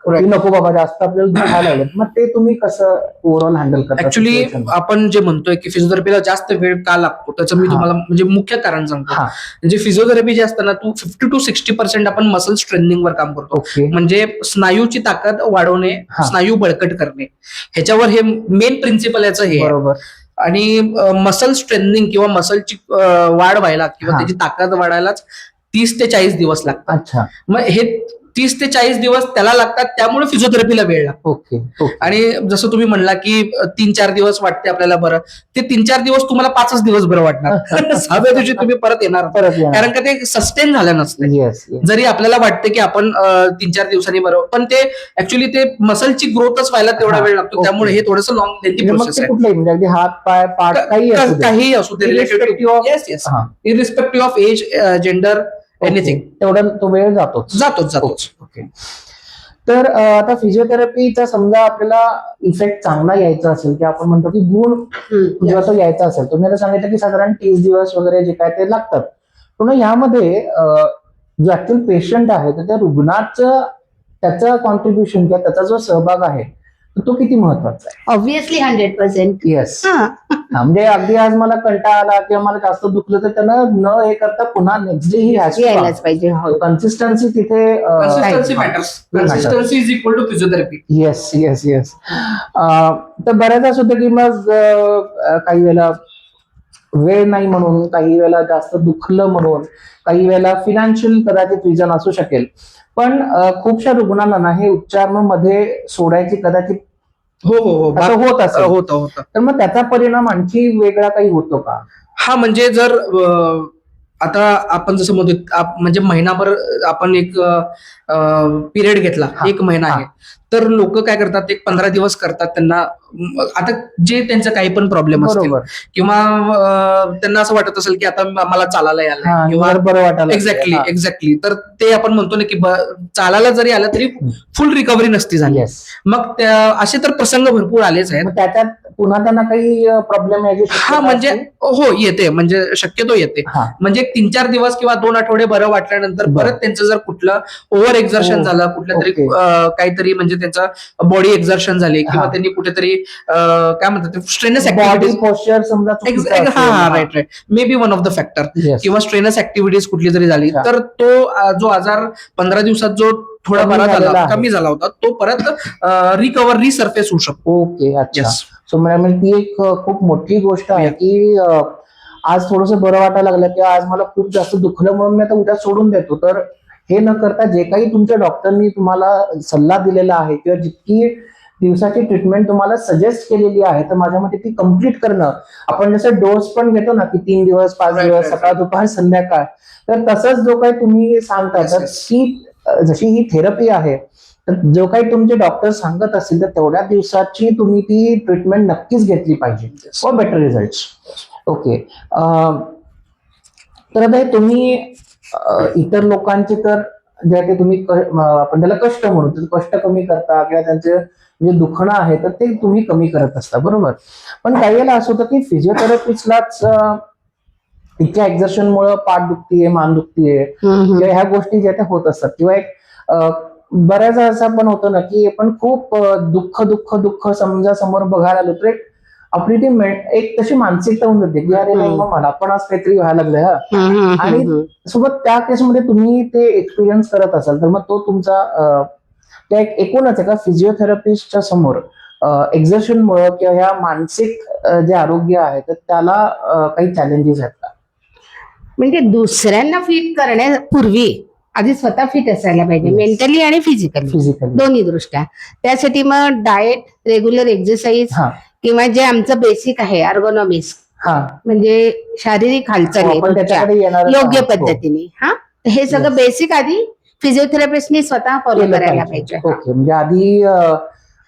की नको बाबा जास्त आपल्याला दुखायला लागलं, मग ते तुम्ही कसं ओव्हरऑल हँडल करता? Actually situation? आपण जे म्हणतोय की फिजिओथेरपीला जास्त वेळ का लागतो त्याचं मी हा. तुम्हाला म्हणजे मुख्य कारण सांगतो हा. म्हणजे फिजिओथेरपी जे असतं ना तू 50 to 60% आपण मसल स्ट्रेंथनिंग वर काम करतो ओके. म्हणजे स्नायूची ताकद वाढवणे हा. स्नायू बळकट करणे ह्याच्यावर हे मेन प्रिन्सिपल याचं हे आहे. बरोबर. आणि मसल स्ट्रेंथनिंग किंवा मसलची वाढ व्हायला किंवा हा. त्याची ताकद वाढायलाच 30 ते 40 दिवस लागतात. अच्छा. मग हे 30 ते 40 दिवस त्याला लागतात त्यामुळे फिजिओथेरपीला वेळ लागतो. ओके. ओके. आणि जसं तुम्ही म्हणला की 3-4 दिवस वाटते आपल्याला बरं ते 3-4 दिवस तुम्हाला 5च दिवस बरं वाटणार 6व्या दिवशी तुम्ही परत येणार परत येणार. कारण का ते सस्टेन झालं नसतं. येस. जरी आपल्याला वाटतं की आपण 3-4 दिवसांनी बरं पण ते ऍक्च्युली ते मसलची ग्रोथच व्हायला तेवढा हा, वेळ लागतो ओके. त्यामुळे हे थोडंसं लॉंग लेंथी मग प्रोसेस ते आहे. कुठलंही म्हणजे अगदी हात पाय पाठ काही असू दे. काही असू दे Irrespective of- येस येस हा. Irrespective of age gender anything okay. तेवढा तो वेळ जातोच. जातोच ओके. तर आता फिजिओथेरपीचा समजा आपल्याला इफेक्ट चांगला यायचा असेल की आपण म्हणतो की गुण जेव्हा तो यायचा असेल तुम्ही आता सांगितलं की साधारण 30 दिवस वगैरे जे काय ते लागतात पण यामध्ये जो ऍक्च्युअल पेशंट आहे तर त्या रुग्णाचं त्याचं कॉन्ट्रीब्युशन किंवा त्याचा जो सहभाग आहे तर तो किती महत्वाचा आहे? ऑब्विसली 100%. येस. हा. म्हणजे अगदी आज मला कंटाळा आला किंवा मला जास्त दुखलं तर त्यानं न हे करता पुन्हा नेक्स्ट डे ही यायलाच पाहिजे. हो. कन्सिस्टन्सी तिथे consistency matters consistency is equal to physiotherapy. Yes yes yes. तर बऱ्याच असं होतं की मग काही वेळेला वेळ नाही म्हणून, काही वेळेला जास्त दुखलं म्हणून, काही वेळेला फिनान्शियल कदाचित रिझन असू शकेल. पण खूपशा रुग्णांना ना हे उपचार मग मध्ये सोडायची कदाचित हो हो हो असं होत असेल. होतं. तर मग त्याचा परिणाम आणखी वेगळा काही होतो का? हा म्हणजे जर आता आपण जसं म्हणतो म्हणजे महिनाभर आपण एक पिरियड घेतला, हा, 1 महिना आहे, तर लोक काय करतात, एक 15 दिवस करतात त्यांना. आता जे त्यांचं काही पण प्रॉब्लेम असतील बरोबर. किंवा त्यांना असं वाटत असेल की आता मला चालायला हा, यायला किंवा मला बरं वाटायला लागलंय. एक्झॅक्टली तर ते आपण म्हणतो ना की चालायला जरी आलं तरी फुल रिकव्हरी नसती झाली. Yes. मग असे तर प्रसंग भरपूर आलेच आहेत. मग त्याच्यात पुन्हा त्यांना काही प्रॉब्लेम यायची हा शक्यता म्हणजे असते? हो येते, म्हणजे शक्यतो येते. हा. म्हणजे 3-4 दिवस किंवा 2 आठवडे बरं वाटल्यानंतर बरं. परत त्यांचं जर कुठलं ओव्हर एक्झर्शन झालं, कुठल्या तरी ओके. काहीतरी म्हणजे त्यांचं बॉडी एक्झर्शन झाली किंवा हा. त्यांनी कुठेतरी काय म्हणतात स्ट्रेनस बॉडी ऍक्टिव्हिटीज, पोश्चर समजा चुकीचं असेल. हा right may be one of the factor, Yes. किंवा स्ट्रेनस ऍक्टिव्हिटीज कुठली जरी झाली अच्छा. तर तो जो आजार 15 दिवसात जो थोडा कमी बरा झालेला झाला, आहे. कमी झाला होता, तो परत रिसर्फेस होऊ शकतो. ओके, अच्छा. Yes. सो म्हणजे ती एक खूप मोठी गोष्ट आहे की आज थोडस बरं वाटायला लागलं की आज मला खूप जास्त दुखलं म्हणून मी आता उद्या सोडून देतो. तर हे न करता जे काही तुमच्या डॉक्टरनी तुम्हाला सल्ला दिलेला आहे किंवा जितकी दिवसाची ट्रीटमेंट तुम्हाला सजेस्ट केलेली आहे, तर माझ्या मते ती कम्प्लीट करणं. आपण जसं डोस पण घेतो ना की 3 दिवस 5 Right, दिवस, right, सकाळ दुपार संध्याकाळ, तर तसंच जो काही तुम्ही सांगता, Yes, तर yes. ही जशी ही थेरपी आहे, तर जो काही तुमचे डॉक्टर सांगत असतील तर तेवढ्या दिवसाची तुम्ही ती ट्रीटमेंट नक्कीच घेतली पाहिजे फॉर बेटर रिझल्ट. ओके. तर आता हे तुम्ही इतर लोकांचे तर जे ते तुम्ही आपण त्याला कष्ट म्हणू, तर कष्ट कमी करता किंवा त्यांचे जे दुखणं आहे तर ते तुम्ही कमी करत असता, बरोबर. पण काही वेळेला असं होतं की फिजिओथेरपिस्टलाच इतक्या एक्झर्शनमुळे पाठ दुखतीये, मान दुखतीये किंवा ह्या गोष्टी ज्या त्या होत असतात, किंवा एक बऱ्याच असं पण होतं ना की आपण खूप दुःख दुःख दुःख समजा समोर बघायला आलो तर आपली ती एक तशी मानसिकता होऊन जाते की अरे नाही, मग मला पण आज काहीतरी व्हायला लागलंय हा. आणि सोबत त्या केसमध्ये तुम्ही ते एक्सपिरियन्स करत असाल तर मग तो तुमचा त्या एकूणच एका फिजिओथेरपिस्टच्या समोर एक्झर्शनमुळे किंवा ह्या मानसिक जे आरोग्य आहे तर त्याला काही चॅलेंजेस आहेत का? म्हणजे दुसऱ्यांना फिट करण्यापूर्वी आधी स्वतः फिट असायला पाहिजे, Yes. मेंटली आणि फिजिकली फिजिकली. दोन्ही दृष्ट्या. त्यासाठी मग डाएट, रेग्युलर एक्सरसाइज हा किंवा जे आमचं बेसिक आहे अर्गोनॉमिक्स, हा म्हणजे शारीरिक हालचाली आपण रोजच्या त्याच्याकडे येणार योग्य पद्धतीने, हा हे सगळं Yes. बेसिक आधी फिजिओथेरपिस्टनी स्वतः फॉलो करायला पाहिजे. ओके. म्हणजे आधी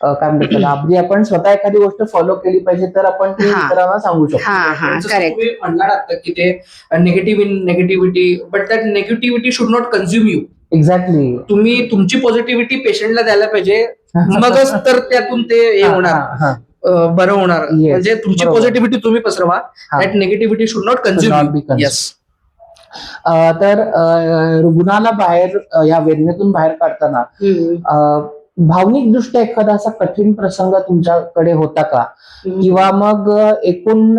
काय म्हणतात त्याला, आधी आपण स्वतः एखादी गोष्ट फॉलो केली पाहिजे तर आपण ती हा. इतरांना सांगू शकतो. हा हा जसं करेक्ट. तुम्ही म्हणणार आहात की ते negativity, but that negativity should not consume you. Exactly. तुम्ही तुमची पॉझिटिव्हिटी पेशंटला द्यायला पाहिजे, मगच तर त्यातून ते हे होणार, बरं होणार. Yes, म्हणजे तुमची बरोबर. पॉझिटिव्हिटी तुम्ही पसरवा, हा. That negativity should not Should not be consume. consumed. Yes. तर रुग्णाला बाहेर या वेदनेतून बाहेर काढताना भावनिक दृष्ट्या एखादा असा कठीण प्रसंग तुमच्याकडे होता का, किंवा मग एकूण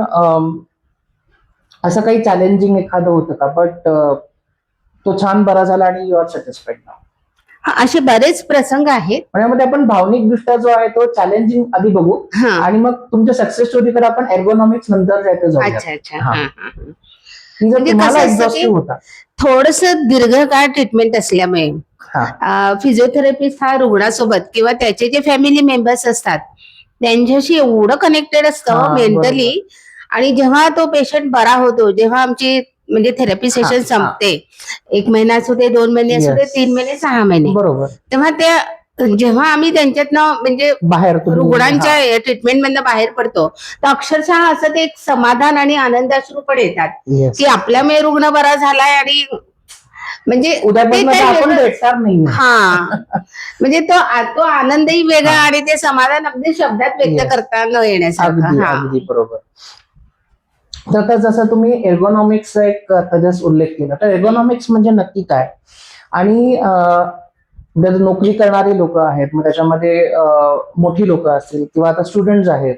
असं काही चॅलेंजिंग एखादं होतं का, बट तो छान बरा झाला आणि यू आर सॅटिस्फाईड नाव? असे बरेच प्रसंग आहेत. म्हणजे आपण भावनिक दृष्ट्या जो आहे तो चॅलेंजिंग आधी बघू हा. आणि मग तुमच्या सक्सेस स्टोरीकडे आपण एर्गोनॉमिक्स नंतर जायचं जाऊया. अच्छा अच्छा. हा. हा, हा, हा. की जर म्हणजे तुम्हाला कसं असतं एक्झॉस्टिव्ह की होता. थोडस दीर्घकाळ ट्रीटमेंट असल्यामुळे फिजिओथेरपिस्ट हा रुग्णासोबत किंवा त्याचे जे फॅमिली मेंबर्स असतात त्यांच्याशी एवढं कनेक्टेड हा, असतं मेंटली. आणि जेव्हा तो पेशंट बरा होतो, जेव्हा आमची म्हणजे थेरपी सेशन हा. संपते, 1 महिना असू दे, 2 महिने असू दे, Yes. 3 महिने, 6 महिने, बरोबर. तेव्हा जेव्हा आम्ही त्यांच्यातनं म्हणजे बाहेर रुग्णांच्या ट्रीटमेंट मधनं बाहेर पडतो तर अक्षरशः असं ते एक समाधान आणि आनंदाश्रू पण येतात की आपल्यामुळे रुग्ण बरा झालाय. आणि म्हणजे ते उद्यापासून काही आपण वेगळं- भेटणार नाही. हा म्हणजे तो आनंदही वेगळा आणि ते समाधान अगदी शब्दात व्यक्त Yes. करता न येण्यासारखं. अगदी हा. अगदी बरोबर. तर आता जसं तुम्ही एर्गोनॉमिक्सचा एक आता जस्ट उल्लेख केला, तर एर्गोनॉमिक्स म्हणजे नक्की काय, आणि जर नोकरी करणारी लोक आहेत, मग त्याच्यामध्ये मोठी लोक असतील किंवा आता स्टुडंट आहेत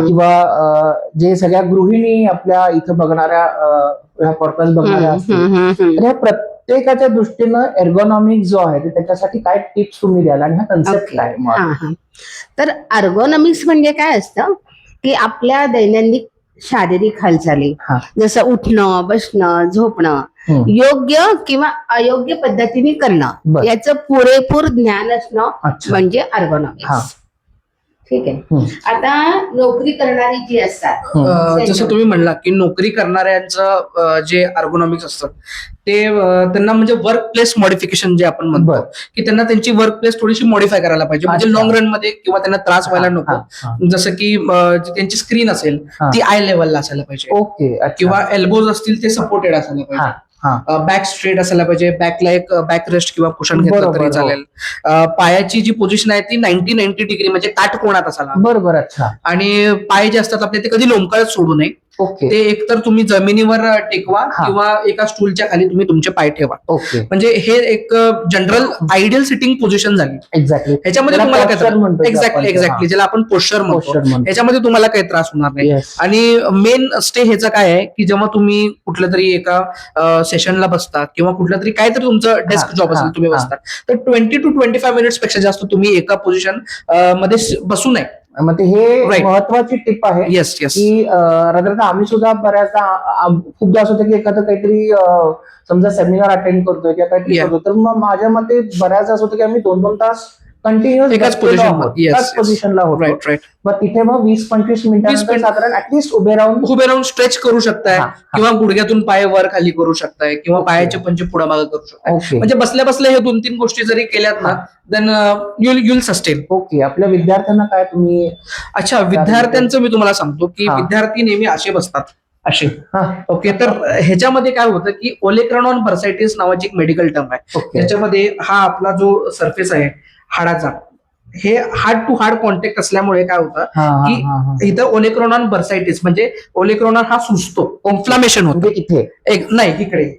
किंवा जे सगळ्या गृहिणी आपल्या इथं बघणाऱ्या पॉडकास्ट बघणाऱ्या असतील, तर ह्या प्रत्येकाच्या दृष्टीनं एर्गोनॉमिक जो आहे ते त्याच्यासाठी काय टिप्स तुम्ही द्याल आणि हा कन्सेप्ट काय तर अर्गोनॉमिक्स म्हणजे काय असतं की आपल्या दैनंदिन शारीरिक हालचाली हा. जसं उठणं, बसणं, झोपणं हम्म. योग्य किंवा अयोग्य पद्धतीने करणं बर. याचं पुरेपूर ज्ञान असणं अच्छा. म्हणजे हा. अर्गोनॉमिक्स. ठीक आहे. हम्म. आता नोकरी करणारी जी असतात जसं तुम्ही म्हणला की नोकरी करणाऱ्यांचं जे अर्गोनॉमिक्स असतं ते त्यांना म्हणजे वर्क प्लेस मॉडिफिकेशन जे आपण म्हणतो बर. की त्यांना त्यांची वर्क प्लेस थोडीशी मॉडिफाय करायला पाहिजे म्हणजे अच्छा. लॉंग रन मध्ये किंवा त्यांना त्रास व्हायला नको. हा. जसं की जी त्यांची स्क्रीन असेल हा. ती आय लेवलला असायला पाहिजे ओके. अच्छा. किंवा एल्बोज असतील ते सपोर्टेड असायला हा. पाहिजे. हा. बॅक स्ट्रेट असायला पाहिजे. बॅकला एक बॅक रेस्ट किंवा कुशन घेतलं बरोबर, तरी हो. चालेल. पायाची जी पोझिशन आहे ती 90 डिग्री म्हणजे काट कोणात असायला. बरोबर. अच्छा. आणि पाय जे असतात आपले ते कधी लोंबकळत सोडू नये. ओके. ते एकतर तुम्ही जमिनीवर टेकवा हा. किंवा एका स्टूलच्या खाली तुम्ही तुमचे पाय ठेवा. ओके. म्हणजे हे एक जनरल आयडियल सिटिंग पोझिशन झाली. एक्झॅक्टली. ह्याच्यामध्ये त्याला तुम्हाला posture म्हणतो काय जे आपण. एक्झॅक्टली ज्याला आपण पोश्चर म्हणतो Posture म्हणतो. ह्याच्यामध्ये तुम्हाला काही त्रास होणार नाही. Yes. आणि मेन स्टे ह्याचं काय आहे की जेव्हा तुम्ही कुठल्या तरी एका सेशनला बसता किंवा कुठल्या तरी काहीतरी तुमचं डेस्क जॉब असेल तुम्ही बसता तर 20 to 25 मिनिट्स पेक्षा जास्त तुम्ही एका पोझिशन मध्ये बसू नये. मग ते हे Right. महत्वाची टिप आहे येस येस की रादर आम्ही सुद्धा बऱ्याचदा खूपदा असं होतं की एखादं काहीतरी समजा सेमिनार अटेंड करतोय किंवा काहीतरी Yeah. करतो तर मग माझ्या मते बऱ्याचदा असं होतं की आम्ही 2-2 तास कंटिन्युअस एकाच पोझिशनला होतो. Right right. मग तिथे मग 20-25 मिनिटांनंतर मिनिट- साधारण ऍटलीस्ट उभे राहून उभे राहून स्ट्रेच करू शकताय हा, किंवा गुडघ्यातून पाय वर खाली करू शकताय किंवा Okay. पायाचे पंजे पुढे मागे करू शकताय. ओके. म्हणजे बसल्या बसल्या हे 2-3 गोष्टी जरी केल्यात ना देन युल सस्टेन. ओके. आपल्या विद्यार्थ्यांना काय तुम्ही अच्छा विद्यार्थ्यांचं मी तुम्हाला सांगतो की हा. विद्यार्थी नेहमी असे बसतात असे. हा. ओके तर ह्याच्यामध्ये काय होतं की ओलेक्रॉनॉन बर्सायटिस नावाची एक मेडिकल टर्म आहे. ओके. त्याच्यामध्ये हा आपला जो सरफेस आहे हाडाचा हे हार्ड टू हार्ड कॉन्टॅक्ट असल्यामुळे काय होतं हा, हा, की हा, हा. इथं ओलेक्रॉनॉन बर्सायटिस म्हणजे ओलेक्रॉनॉन हा सुजतो इन्फ्लामेशन होतं. म्हणजे इथे नाही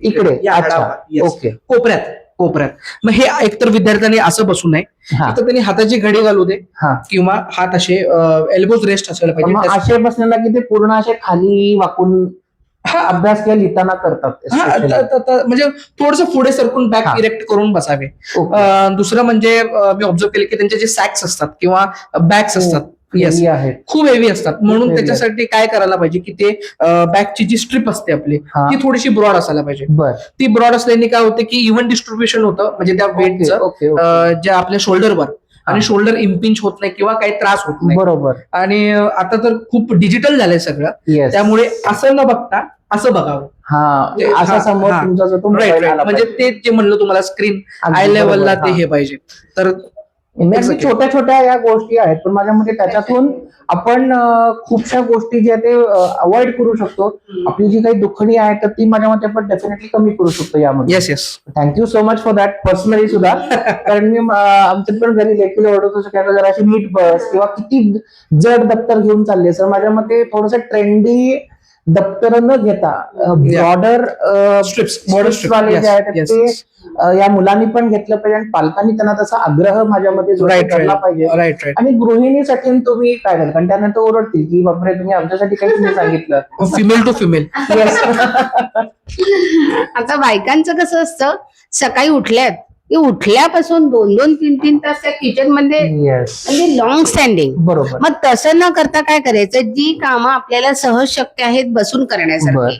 इकडे या अच्छा. हाडावर. Yes. ओके. कोपऱ्यात मग हे एकतर विद्यार्थ्यांनी असं बसू नये. हा. तर त्यांनी हाताची घडी घालू दे हा. किंवा हात असे एल्बोज रेस्ट असायला मग पाहिजे. असे बसण्याला की ते पूर्ण असे खाली वाकून हा अभ्यास किंवा लिहिताना करतात हा, especially. म्हणजे थोडस पुढे सरकून बॅक हा. इरेक्ट करून बसावे. ओके. दुसरं म्हणजे मी ऑब्झर्व केले की त्यांचे जे सॅक्स असतात किंवा बॅग्स असतात येस हेवी आहेत. खूप हेवी असतात म्हणून heavy त्याच्यासाठी काय करायला पाहिजे की ते बॅगची जी स्ट्रिप असते आपली हा. ती थोडीशी ब्रॉड असायला पाहिजे. बर. ती ब्रॉड असल्याने काय होते की इव्हन डिस्ट्रीब्युशन होतं म्हणजे त्या ओके, वेटचं ओके, ओके. ज्या आपल्या शोल्डरवर आणि हा. शोल्डर इम्पिंच होत नाही किंवा काही त्रास होत नाही. बरोबर. आणि आता तर खूप डिजिटल झालंय सगळं येस. त्यामुळे असं न बघता असं बघावं. हा असा हा, समोर हा. तुमचा जो तो राईट mobile राईट आला म्हणजे पाहिजे. ते जे म्हणलं तुम्हाला स्क्रीन अगदी आय लेवलला बरोबर, ते हा. हे पाहिजे. तर Exactly. छोट्या छोट्या या गोष्टी आहेत पण माझ्या मते त्याच्यातून आपण खूपशा गोष्टी ज्या ते अवॉइड करू शकतो. आपली जी काही दुखणी आहे तर ती माझ्या मते आपण डेफिनेटली कमी करू शकतो यामध्ये. Yes yes thank you so much for that personally सुद्धा कारण मी आमच्यात पण घरी लेखील ओरडत होतो की जरा अशी नीट बस किंवा किती जड दप्तर घेऊन चालले सर माझ्या मते थोडस ट्रेंडी दप्तर न घेता ब्रॉडर स्ट्रिप्स वाले जे आहेत ते या मुलांनी पण घेतलं पाहिजे आणि पालकांनी त्यांना तसा आग्रह माझ्या मते राईट करला पाहिजे. Right right. आणि गृहिणीसाठी तुम्ही काय कराल कारण त्यांना तर ओरडतील की बापरे तुम्ही आमच्यासाठी काहीच नाही सांगितलं. Female to female. Yes. आता बायकांचं कसं असतं सकाळी उठल्यात की उठल्यापासून 2-2, 3-3 तास त्या किचन मध्ये Yes. म्हणजे लॉंग स्टँडिंग. बरोबर. मग तसं न करता काय करायचं जी कामं आपल्याला सहज शक्य आहेत बसून करण्यासारखी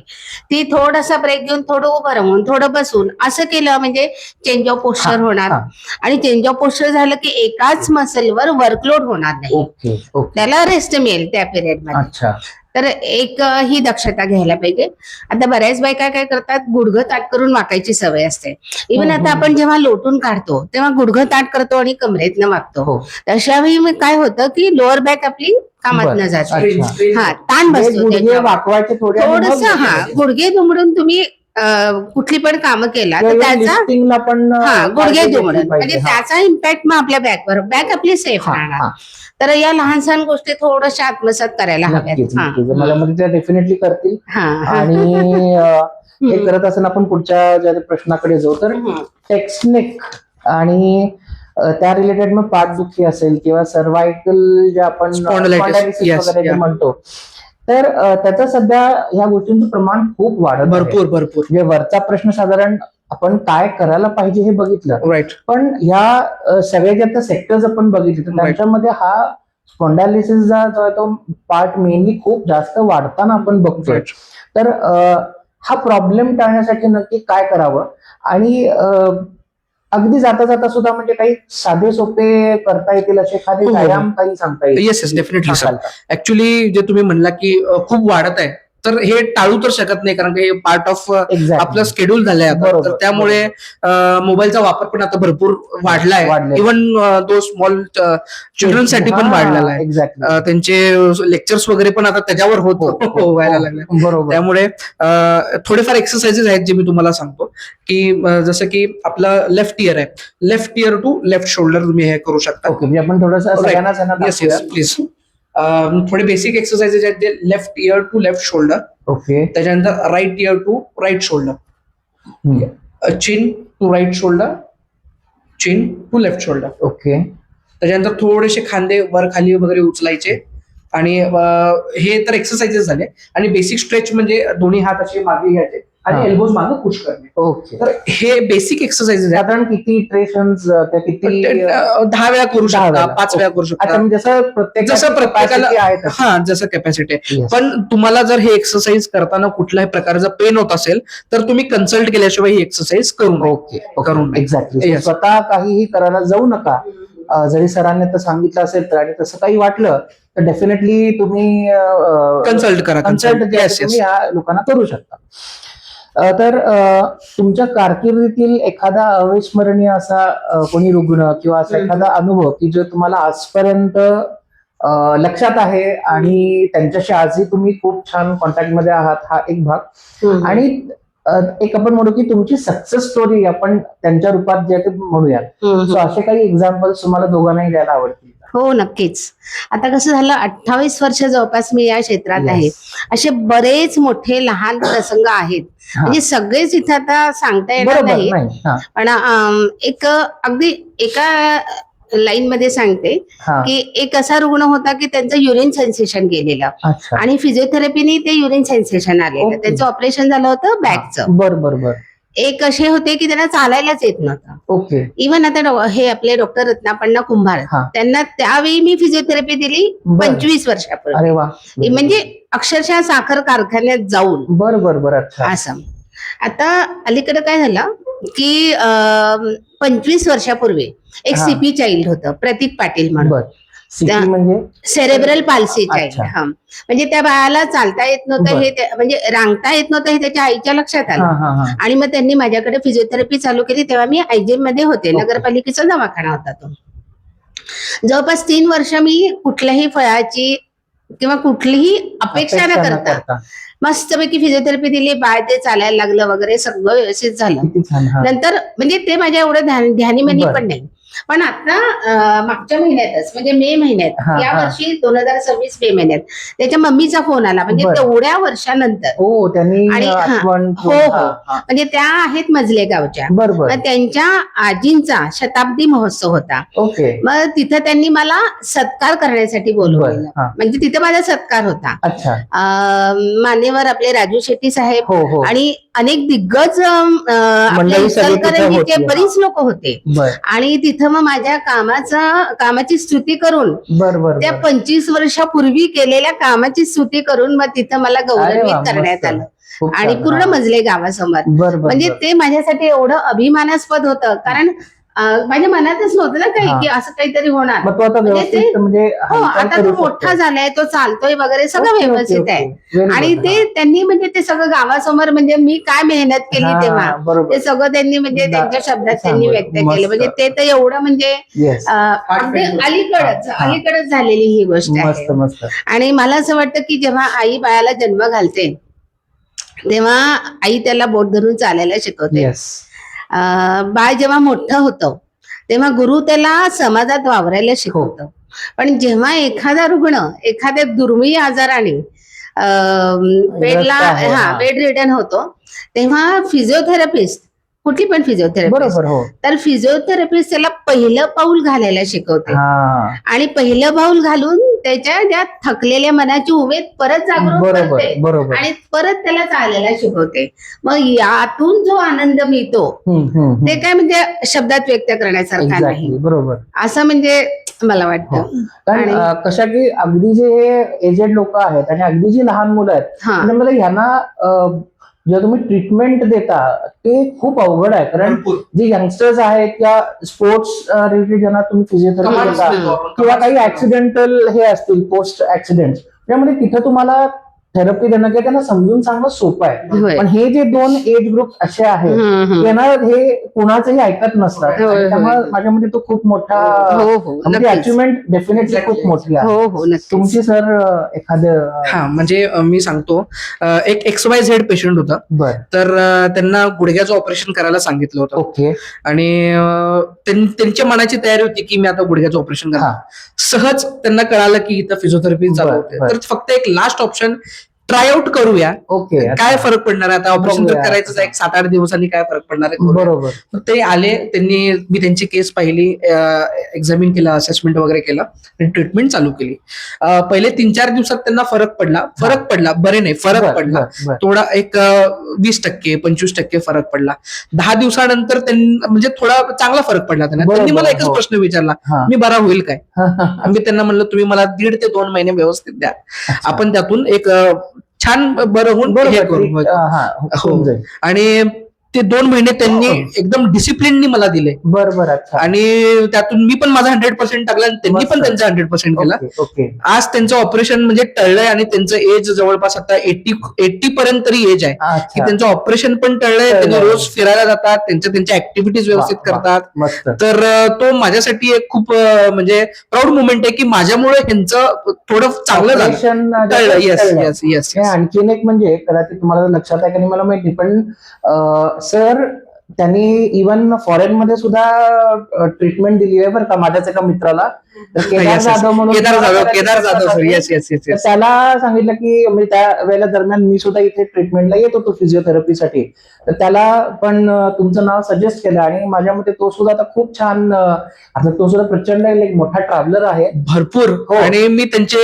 ती थोडासा ब्रेक घेऊन थोडं उभं राहून थोडं बसून असं केलं म्हणजे चेंज ऑफ पोस्चर होणार. हा. आणि चेंज ऑफ पोस्चर झालं की एकाच मसलवर वर्कलोड होणार नाही. Okay okay. त्याला रेस्ट मिळेल त्या पिरियड मध्ये. अच्छा. तर एक ही दक्षता घ्यायला पाहिजे. आता बऱ्याच बायका काय करतात गुडघं ताट करून वाकायची सवय असते. इव्हन आता आपण जेव्हा लोटून काढतो तेव्हा गुडघं ताट करतो आणि कमरेतनं वागतो. हो. अशा वेळी मग काय होतं की लोअर बॅक आपली कामात न बरं. जाते. अच्छा. हा ताण म्हणजे बसतो गुडघे त्याच्यावर. वाकवायचे थोडे आणि मग थोडस हा बसायचे. गुडघे दुमडून तुम्ही कुठली पण कामं केला तर किंवा त्याचा lifting ला पण हा गुडघे काळजी घेतली दुमडून म्हणजे पाहिजे. हा. त्याचा इम्पॅक्ट मग आपल्या बॅकवर बॅक आपली सेफ हा, राहणार. हा. तर या लहान सहान गोष्टी थोड्याशा आत्मसात करायला नक्कीच हव्यात. नक्कीच. मला मध्ये त्या डेफिनेटली करतील हा आणि हे करत असताना आपण पुढच्या ज्या प्रश्नाकडे जाऊ तर टेक्स्टनेक आणि त्या रिलेटेड मग पाठदुखी असेल किंवा सर्वायकल जे आपण Spondylitis. spondylitis Yes, वगैरे जे yeah. म्हणतो तर त्याचं सध्या ह्या गोष्टींचं प्रमाण खूप वाढत आहे. भरपूर म्हणजे वरचा प्रश्न साधारण आपण काय करायला पाहिजे हे बघितलं राईट. पण ह्या सगळ्या ज्या सेक्टर्स आपण बघितले तर Right. त्यांच्यामध्ये हा स्पॉन्डायलिसिसचा जो आहे तो पार्ट मेनली खूप जास्त वाढताना आपण बघतोय. तर हा प्रॉब्लेम टाळण्यासाठी नक्की काय करावं, आणि अगदी जाता जाता सुद्धा म्हणजे काही साधे सोपे करता येतील असे एखादे हो, हो. व्यायाम काही सांगता येईल? Yes yes definitely sir. सांगाल का? ऍक्च्युली जे तुम्ही म्हणला की खूप वाढत आहे, तर हे टाळू तर शकत नाही, कारण हे पार्ट ऑफ Exactly. आपलं शेड्यूल झालंय आता. बरोबर, तर त्यामुळे मोबाईलचा वापर पण आता भरपूर वाढलाय. वाढलेला. इव्हन तो स्मॉल चिल्ड्रनसाठी पण वाढलेला आहे. एक्झॅक्टली. त्यांचे लेक्चर्स वगैरे पण आता त्याच्यावर व्हायला लागले. बरोबर. त्यामुळे थोडेफार एक्सरसाइजेस आहेत जे मी तुम्हाला सांगतो, की जसं की आपलं लेफ्ट इयर आहे, left ear to left shoulder तुम्ही हे करू शकता. ओके, म्हणजे आपण थोडंसं Right. सगळ्यांना येस येस प्लीज. थोडे बेसिक एक्सरसाइजेस आहेत जे left ear to left shoulder, okay. त्याच्यानंतर right ear to right shoulder, chin to right shoulder, chin to left shoulder. Okay. त्याच्यानंतर थोडेसे खांदे वर खाली वगैरे उचलायचे, आणि हे तर एक्सरसाइजेस झाले. आणि बेसिक स्ट्रेच म्हणजे दोन्ही हात असे मागे घ्यायचे आणि हा. एल्बोज मागे पुश करणे. ओके. तर हे बेसिक एक्सरसाइजेस आहेत. साधारण किती इटरेशन्स, त्या किती 10 वेळा करू 10 शकता, वेळा. 5 वेळा करू अच्छा, शकता, म्हणजे जसं प्रत्येकाला आहे तसं. हा जसं कॅपॅसिटी आहे. Yes. पण तुम्हाला जर हे एक्सरसाइज करताना कुठल्याही प्रकारचा पेन होत असेल तर तुम्ही कन्सल्ट केल्याशिवाय ही एक्सरसाइज करू नये. ओके. करून नये. एक्झॅक्टली. Yes. स्वतः काहीही करायला जाऊ नका. जरी सरांनी तर सांगितलं असेल तर, आणि तसं काही वाटलं तर डेफिनेटली तुम्ही कन्सल्ट करा. कन्सल्ट तुम्ही या लोकांना करू शकता. तर तुमच्या कारकिर्दीतील एखादा अविस्मरणीय असा कोणी रुग्ण किंवा असा एखादा अनुभव की जो तुम्हाला आजपर्यंत लक्षात आहे, आणि त्यांच्याशी आजही तुम्ही खूप छान कॉन्टॅक्ट मध्ये आहात, हा एक भाग. आणि एक आपण म्हणू की तुमची सक्सेस स्टोरी आपण त्यांच्या रूपात जे ते म्हणूया. सो असे काही एक्झाम्पल्स तुम्हाला दोघांनाही द्यायला आवडतील? हो नक्कीच. आता कसं झालं, 28 वर्ष जवळपास मी या क्षेत्रात Yes. आहे. असे बरेच मोठे लहान प्रसंग आहेत, हा. म्हणजे सगळेच इथं आता सांगता येणार बरोबर. नाही. नाही. हा. पण एक अगदी एका लाईन मध्ये सांगते हा. की एक असा रुग्ण होता की त्यांचं युरिन सेन्सेशन गेलेलं, अच्छा. आणि फिजिओथेरपीने ते युरिन सेन्सेशन आलेलं. Okay. त्यांचं ऑपरेशन झालं होतं बॅकचं. बर. एक असे होते की त्यांना चालायलाच येत नव्हतं. ओके. इव्हन आता हे आपले डॉक्टर रत्नापण्णा कुंभार, हा. त्यांना त्यावेळी मी फिजिओथेरपी दिली बर. 25 वर्षापूर्वी. अरे वा. म्हणजे अक्षरशः साखर कारखान्यात जाऊन बर. अच्छा. असं. आता अलीकडे काय झालं की 25 वर्षापूर्वी एक हा. सीपी चाइल्ड होतं, प्रतीक पाटील म्हणून, बर. सिटी त्या- म्हणजे सेरेब्रल पाल्सी चाइल्ड. अच्छा. हा, म्हणजे त्या बाळाला चालता येत नव्हतं, बर. हे म्हणजे रांगता येत नव्हतं, हे त्याच्या आईच्या लक्षात आलं. हा. आणि मग त्यांनी माझ्याकडे फिजिओथेरपी चालू केली. तेव्हा मी आयजीएम मध्ये होते, Okay. नगरपालिकेचा दवाखाना होता तो. जवळपास 3 वर्ष मी कुठल्याही फळाची किंवा कुठलीही अपेक्षा न करता मस्तपैकी फिजिओथेरपी दिली. बाळ ते चालायला लागलं वगैरे, सगळं व्यवस्थित झालं. किती छान. हा. नंतर म्हणजे ते माझ्या एवढं ध्यानीमनी बरं. पण नाही. पण आता मागच्या महिन्यातच म्हणजे मे महिन्यात, हा, या हा. वर्षी 2026 मे महिन्यात त्याच्या मम्मीचा फोन आला. म्हणजे बरं. तेवढ्या वर्षानंतर. हो, त्यांनी आणि हा, आठवण. हो, हा, हो. हा. म्हणजे त्या आहेत मजले गावच्या. बर. मग त्यांच्या आजींचा शताब्दी महोत्सव होता. ओके. मग तिथं त्यांनी मला सत्कार करण्यासाठी बोलवलेलं. बरं. हा. म्हणजे तिथे माझा सत्कार होता. अच्छा. मान्यवर आपले राजू शेट्टी साहेब हो. आणि अनेक दिग्गज आपल्या मंडळी सगळी तिथे इचलकरंजीचे होती. बरीच लोक होते. बर. आणि तिथं मग माझ्या कामाची स्तुती करून, बर. त्या 25 वर्षापूर्वी केलेल्या कामाची स्तुती करून मग तिथं मला अरे वा, गौरवित करण्यात मस्त. आलं. खूप आणि छान. पूर्ण हा. मजले गावासमोर. बर. म्हणजे ते माझ्यासाठी एवढं अभिमानास्पद होतं, कारण माझ्या मनातच नव्हतं ना काही हा. की असं काहीतरी होणार. मग तो आता म्हणजे व्यवस्थित म्हणजे हो, हालचाल आता करू तो मोठा शकतो. झालाय, तो चालतोय वगैरे, सगळं ओके, व्यवस्थित ओके, आहे. ओके. Very आणि good. ते त्यांनी म्हणजे ते सगळं गावासमोर, म्हणजे मी काय मेहनत केली हा, तेव्हा बरोबर. ते सगळं त्यांनी म्हणजे त्यांच्या शब्दात त्यांनी सांगू. व्यक्त मस्त. केलं. म्हणजे ते तर एवढं म्हणजे Yes. अगदी हा. अलीकडच झालेली ही गोष्ट आहे. मस्त. आणि मला असं वाटतं की जेव्हा आई बाळाला जन्म घालते तेव्हा आई त्याला बोट धरून चालायला शिकवते. येस. बाळ जेव्हा मोठं होतं तेव्हा गुरु त्याला समाजात वावरायला शिकवतो. पण जेव्हा एखादा रुग्ण एखाद्या दुर्मिळ आजाराने बेड रिटर्न होतो, तेव्हा फिजिओथेरपिस्ट, कुठली पण फिजिओथेरपिस्ट, बरोबर. हो. तर फिजिओथेरपिस्ट त्याला पहिलं पाऊल घालायला शिकवते. आणि पहिलं पाऊल घालून त्याच्या त्या थकलेल्या मनाची उमेद परत जागृत करते बरोबर. आणि परत त्याला चालायला शिकवते. मग यातून जो आनंद मिळतो ते काय म्हणजे शब्दात व्यक्त करण्यासारखा नाही. बरोबर. असं म्हणजे मला वाटतं. कारण कशा की अगदी जे एजेड लोक आहेत आणि अगदी जी लहान मुलं आहेत हा त्यामुळे ह्यांना जेव्हा तुम्ही ट्रीटमेंट देता ते खूप अवघड आहे. कारण जे यंगस्टर्स आहेत या स्पोर्ट्स रिलेटेड ज्यांना तुम्ही फिजिओथेरपी देता किंवा काही ऍक्सिडेंटल हे असतील पोस्ट ऍक्सिडेंट त्यामध्ये तिथं तुम्हाला थेरपी देणं किंवा त्यांना समजून सांगणं सोपं आहे. होय. पण हे जे 2 एज ग्रुप असे आहेत त्यांना हे कुणाचंही ऐकत नसतात. होय, होय. त्यामुळे माझ्या मते तो खूप मोठा हो हो नक्कीच. अचिव्हमेंट डेफिनेटली खूप मोठी आहे. हो हो नक्कीच. तुमची सर एखादं हा म्हणजे मी सांगतो एक XYZ पेशंट होता. बर तर त्यांना गुडघ्याचं ऑपरेशन करायला सांगितलं होतं ओके आणि त्यांच्या मनाची तयारी होती की मी आता गुडघ्याचं ऑपरेशन करणार. सहज त्यांना कळालं की इथं फिजिओथेरपी चालू बर, होते. बर. तर फक्त एक लास्ट ऑप्शन ट्राय आउट करूया, ओके काय फरक पडणार आहे आता ऑपरेशन तर बघूया. करायचं 7-8 दिवसांनी काय फरक पडणार आहे करूया. बरोबर मग ते आले, त्यांनी मी त्यांची केस पाहिली, एक्झामिन केलं, असेसमेंट वगैरे केलं आणि ट्रीटमेंट चालू केली. पहिले 3-4 दिवसात त्यांना फरक पडला बरे नाही फरक बर, पडला बर, बर. थोडा एक 20% 25% फरक पडला. 10 दिवसानंतर म्हणजे थोडा चांगला फरक पडला त्यांना. बरोबर, त्यांनी मला एकच हो. प्रश्न विचारला, हा. मी बरा होईल काय? मी त्यांना म्हणलं तुम्ही मला 1.5 ते 2 महिने व्यवस्थित द्या, आपण त्यातून एक छान बरं होऊन हे करू. होऊन जाईल. आणि ते 2 महिने त्यांनी एकदम डिसिप्लिननी मला दिले बरोबर अच्छा आणि त्यातून मी पण माझा 100% टाकला आणि त्यांनी पण मस्त. त्यांचा 100% केला. ओके ओके आज त्यांचं ऑपरेशन म्हणजे टळलंय आणि त्यांचं एज जवळपास आता 80 पर्यंत तरी एज आहे की अच्छा त्यांचं ऑपरेशन पण टळलंय. त्यांनी रोज फिरायला जातात, त्यांच्या ऍक्टिव्हिटीज व्यवस्थित वा, वा. करतात. मस्त तर तो माझ्यासाठी एक खूप म्हणजे प्राऊड मुवमेंट आहे की माझ्यामुळे ह्यांचं थोडं चांगलं झालं, Operation, टळलं. येस टळलं. येस येस हे आणखीन एक म्हणजे कदाचित तुम्हाला लक्षात आहे का नाही मला माहिती पण सर त्यांनी इव्हन फॉरेन मध्ये सुद्धा ट्रीटमेंट दिली आहे बरं का माझ्याच एका मित्राला. तर केदार जाधव म्हणून Kedar Jadhav sir. Yes yes yes तर येस. त्याला सांगितलं की म्हणजे त्या वेळेला दरम्यान मी सुद्धा इथे ट्रीटमेंटला येत होतो फिजिओथेरपीसाठी. तर त्याला पण तुमचं नाव सजेस्ट केलं आणि माझ्या मते तो सुद्धा आता खूप छान आता तो सुद्धा प्रचंड एक मोठा ट्रॅव्हलर आहे भरपूर. हो. आणि मी त्यांचे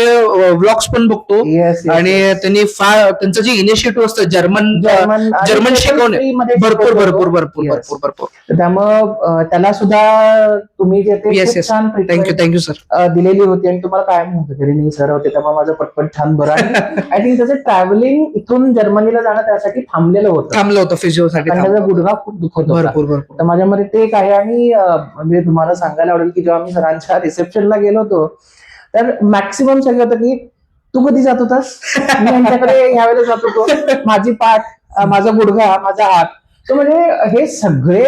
व्लॉग्स पण बघतो येस आणि त्यांनी त्यांचं जे इनिशिएटिव्ह असतं जर्मन शिकवणे भरपूर भरपूर भरपूर Yes. भरपूर भरपूर. तर त्यामुळं त्याला सुद्धा तुम्ही जे ते येस खूप येस छान थँक्यू सर. दिलेली होती आणि तुम्हाला काय म्हणतो तरी नाही सर होते त्यामुळे माझं पटपट छान बरं आणि आय थिंक त्याचं ट्रॅव्हलिंग इथून जर्मनीला जाणं त्यासाठी थांबलेलं होतं थांबलं होतं फिजिओसाठी. कारण त्याचा गुडघा खूप दुखत होता. भरपूर भरपूर. तर माझ्यामध्ये ते एक आहे आणि म्हणजे तुम्हाला सांगायला आवडेल की जेव्हा मी सरांच्या रिसेप्शनला गेलो होतो तर मॅक्सिमम सगळं होतं की तू कधी जात होतास, मी यांच्याकडे यावेळेला जात होतो, माझी पाठ माझा गुडघा माझा हात. तर म्हणजे हे सगळे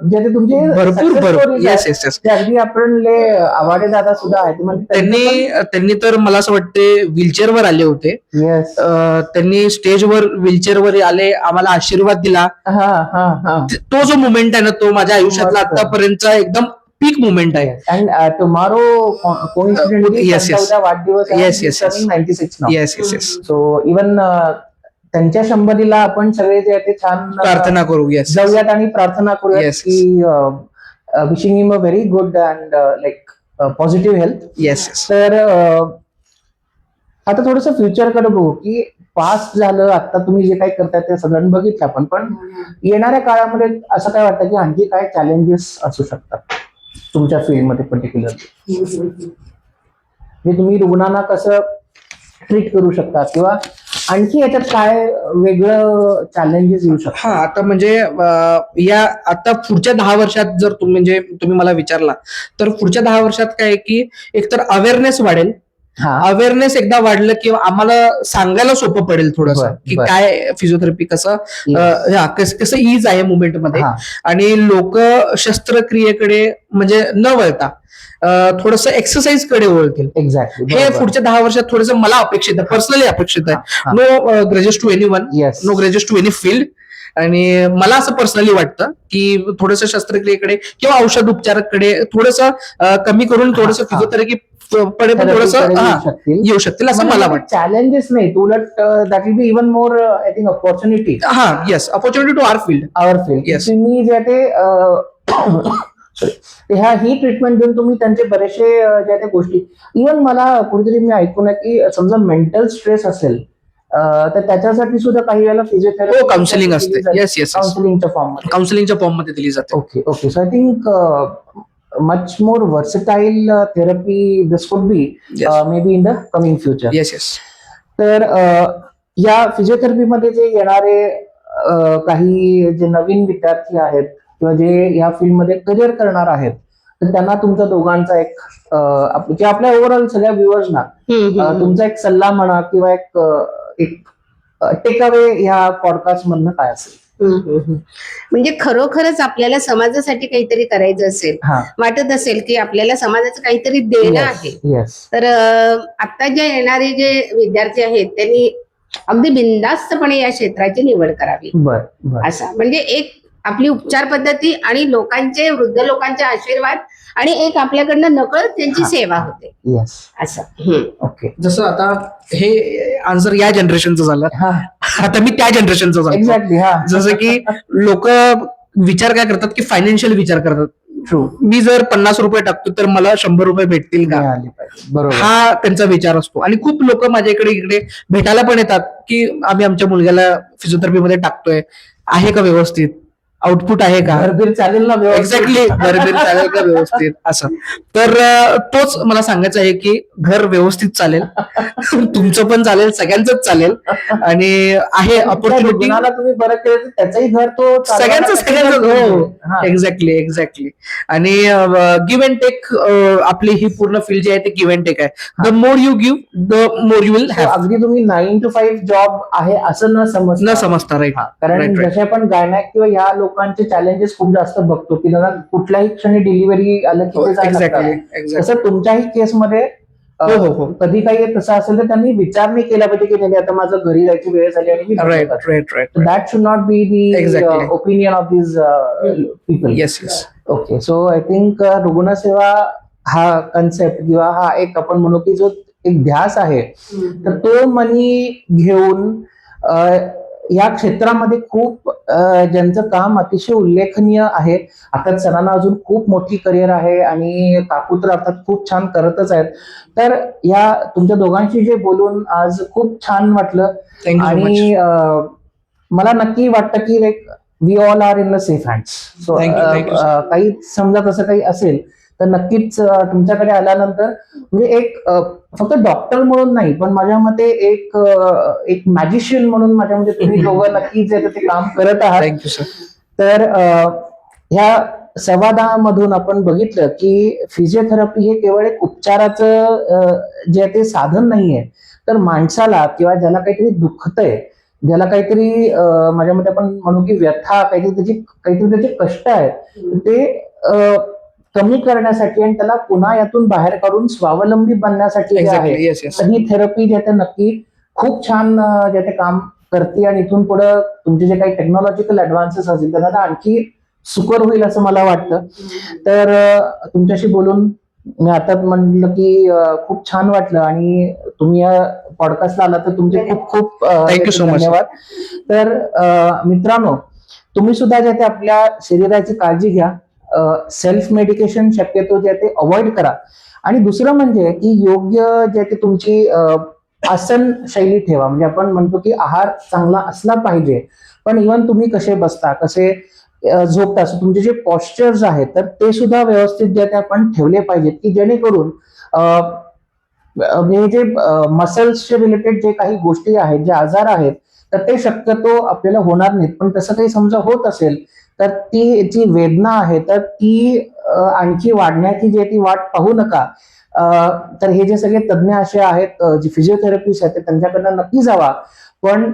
जे ते तुमचे भरपूर success भरपूर. stories येस आहेत, येस येस. ते अगदी आपण आवाडे दादा सुद्धा आहेत म्हणजे त्यांनी तर मला असं वाटते व्हीलचेअरवर आले होते. येस त्यांनी स्टेजवर व्हीलचेअरवर आले, आम्हाला आशीर्वाद दिला. हा हा हा तो जो मुमेंट आहे ना तो माझ्या आयुष्यातला मस्त. आतापर्यंतचा एकदम पीक मुमेंट आहे. And tomorrow coincidentally Yes, yes. वाढदिवस Yes, yes, yes. 96 नाव. Yes yes yes. So even त्यांच्या शंभरीला आपण सगळे जे आहे ते छान प्रार्थना करू. येस जाऊयात आणि प्रार्थना करूयात Yes. की wishing him a very good and like positive health. Yes yes. तर आता थोडस फ्युचरकडे बघू की पास्ट झालं, आता तुम्ही जे काही करताय ते सगळं बघितलं आपण, पण येणाऱ्या काळामध्ये असं काय वाटतं की आणखी काय चॅलेंजेस असू शकतात तुमच्या फील्डमध्ये पर्टिक्युलरली, म्हणजे तुम्ही रुग्णांना कसं ट्रीट करू शकता किंवा आणखी याच्यात काय वेगळं चॅलेंजेस येऊ शकतात? हा आता म्हणजे आता पुढच्या 10 वर्षात जर तुम्ही मला विचारला तर पुढच्या 10 वर्षात काय आहे की एकतर अवेअरनेस वाढेल. हा अवेअरनेस एकदा वाढलं की आम्हाला सांगायला सोपं पडेल थोडंसं बरं, की बरं. काय फिजिओथेरपी कसं कसं इज आहे मुवमेंट मध्ये. हा. आणि लोक शस्त्रक्रियेकडे म्हणजे न वळता थोडस एक्सरसाइज कडे वळतील. एक्झॅक्टली हे पुढच्या 10 वर्षात थोडंसं मला अपेक्षित आहे, पर्सनली अपेक्षित आहे. No grudges to anyone, yes no grudges to any field. आणि मला असं पर्सनली वाटतं की थोडंसं शस्त्रक्रियेकडे किंवा औषध उपचाराकडे थोडंसं कमी करून थोडंसं हा. फिजिओथेरपी कडे पण थोडंसं येऊ शकतील असं मला वाटतं. चॅलेंजेस नाही, उलट that will be even more I think opportunity हा yes opportunity to our field. Our field. Yes. तुम्ही जे ते ही ट्रीटमेंट देऊन तुम्ही त्यांचे बरेचसे ज्या त्या गोष्टी, इव्हन मला कुठेतरी मी ऐकून आहे की समजा मेंटल स्ट्रेस असेल तर त्याच्यासाठी सुद्धा काही वेळेला फिजिओथेरपी हो काउन्सिलिंग असते. येस येस काउन्सिलिंगच्या फॉर्म मध्ये. काउन्सिलिंगच्या फॉर्म मध्ये दिली जाते. Okay okay. So I think much more versatile therapy this could be Yes. maybe in the coming future. Yes. तर या फिजिओथेरपीमध्ये जे येणारे काही जे नवीन विद्यार्थी आहेत किंवा जे या फील्डमध्ये करिअर करणार आहेत, तर त्यांना तुमच्या दोघांचा एक किंवा आपल्या ओव्हरऑल सगळ्या व्ह्युअर्सना तुमचा एक सल्ला म्हणा किंवा एक टेक अवे ह्या पॉडकास्ट मधनं काय असेल? म्हणजे खरोखरच आपल्याला समाजासाठी काहीतरी करायचं असेल, हा. वाटत असेल की आपल्याला समाजाचं काहीतरी देणं आहे, येस. तर आता जे येणारे जे विद्यार्थी आहेत त्यांनी अगदी बिनधास्तपणे या क्षेत्राची निवड करावी. बर. असा म्हणजे एक आपली उपचार पद्धती आणि लोकांचे, वृद्ध लोकांचे आशीर्वाद आणि एक आपल्याकडनं नकळत त्यांची हा. सेवा होते येस. असं. ओके. जसं आता हे आन्सर या जनरेशनचं झालं, हा. आता मी त्या जनरेशनचं झालं. एक्झॅक्टली. हा. जसं की लोक विचार काय करतात की फायनान्शियल विचार करतात. ट्रू. मी जर 50 रुपये टाकतो तर मला 100 रुपये भेटतील का, मिळाली पाहिजे. बरोबर. हा त्यांचा विचार असतो. आणि खूप लोक माझ्याकडे इकडे भेटायला पण येतात की आम्ही आमच्या मुलग्याला फिजिओथेरपी मध्ये टाकतोय, आहे का व्यवस्थित, आउटपुट आहे का, घरबीर चालेल ना व्यवस्थित? एक्झॅक्टली, घर चालेल का व्यवस्थित, असं. तर तोच मला सांगायचं आहे की घर व्यवस्थित चालेल, तुमचं पण चालेल, सगळ्यांचंच चालेल. आणि आहे त्या ऑपॉर्च्युनिटी रुग्णाला तुम्ही बरं केलं तर त्याचंही घर तो सगळ्यांचं. हो, हा. एक्झॅक्टली. आणि गिव्ह अँड टेक, आपली ही पूर्ण फील्ड जी आहे ते गिव्ह अँड टेक आहे. The more you give the more you will So, have. अगदी तुम्ही 9 to 5 जॉब आहे असं न समजता, राईट. कारण Right. जसे आपण गायनॅक किंवा या लोकांचे चॅलेंजेस खूप जास्त बघतो की त्यांना कुठल्याही क्षणी डिलिव्हरी आलं की ते जायला लागतं. एक्झॅक्टली. तसं तुमच्याही केसमध्ये हो. कधी काही तसं असेल तर त्यांनी विचार नाही केला पाहिजे की नाही आता माझं घरी जायची वेळ झाली आणि मी right. That should not be the Exactly. Opinion of this people. Yes. Okay. So I think रुग्णसेवा हा कन्सेप्ट किंवा हा एक आपण म्हणू की जो एक ध्यास आहे, तर तो मनी घेऊन या क्षेत्रामध्ये खूप ज्यांचं काम अतिशय उल्लेखनीय आहे. आता सरांना अजून खूप मोठी करिअर आहे आणि काकू तर अर्थात खूप छान करतच आहेत. तर या तुमच्या दोघांशी जे बोलून आज खूप छान वाटलं. Thank you so much. आणि मला नक्की वाटतं की like we all are in the safe hands. So Thank you, sir. काही समजा तसं काही असेल तर नक्कीच तुमच्याकडे आल्यानंतर म्हणजे एक फक्त डॉक्टर म्हणून नाही, पण माझ्या मते एक मॅजिशियन म्हणून माझ्या मते तुम्ही दोघं नक्कीच ते काम करत आहात. Thank you sir. तर ह्या संवादामधून आपण बघितलं की फिजिओथेरपी हे केवळ एक उपचाराचं जे आहे ते साधन नाहीये, तर माणसाला किंवा ज्याला काहीतरी दुखतंय, ज्याला काहीतरी माझ्या मते आपण म्हणू की व्यथा, काहीतरी त्याचे कष्ट आहेत, ते कमी करण्यासाठी आणि त्याला पुन्हा यातून बाहेर काढून स्वावलंबी बनण्यासाठी जे आहे, येस. तर ही थेरपी जे आहे ते नक्की खूप छान जे ते काम करते. आणि इथून पुढे तुमचे जे काही टेक्नॉलॉजिकल ऍडव्हान्सेस असतील त्यांना आणखी सुकर होईल असं मला वाटतं. तर तुमच्याशी बोलून मी आता म्हणलं की खूप छान वाटलं आणि तुम्ही या पॉडकास्टला आला तर तुमचे खूप खूप Thank you so much. धन्यवाद. तर मित्रांनो, तुम्ही सुद्धा जे ते आपल्या शरीराची काळजी घ्या. सेल्फ मेडिकेशन शक्यतो जे ते अवॉइड करा. आणि दुसरं म्हणजे की योग्य जे ते तुमची आसन शैली ठेवा. म्हणजे आपण म्हणतो की आहार चांगला असला पाहिजे, पण इव्हन तुम्ही कसे बसता, कसे झोपता, तुमचे जे पॉस्चर्स आहेत तर ते सुद्धा व्यवस्थित जे ते आपण ठेवले पाहिजेत, की जेणेकरून हे जे मसल्सचे रिलेटेड जे काही गोष्टी आहेत, जे आजार आहेत, तर ते शक्यतो आपल्याला होणार नाहीत. पण तसं काही समजा होत असेल तर ती जी वेदना आहे तर ती आणखी वाढण्याची जी ती वाट पाहू नका. तर हे जे सगळे तज्ज्ञ असे आहेत, जे फिजिओथेरपिस्ट आहेत, त्यांच्याकडनं नक्की जावा. पण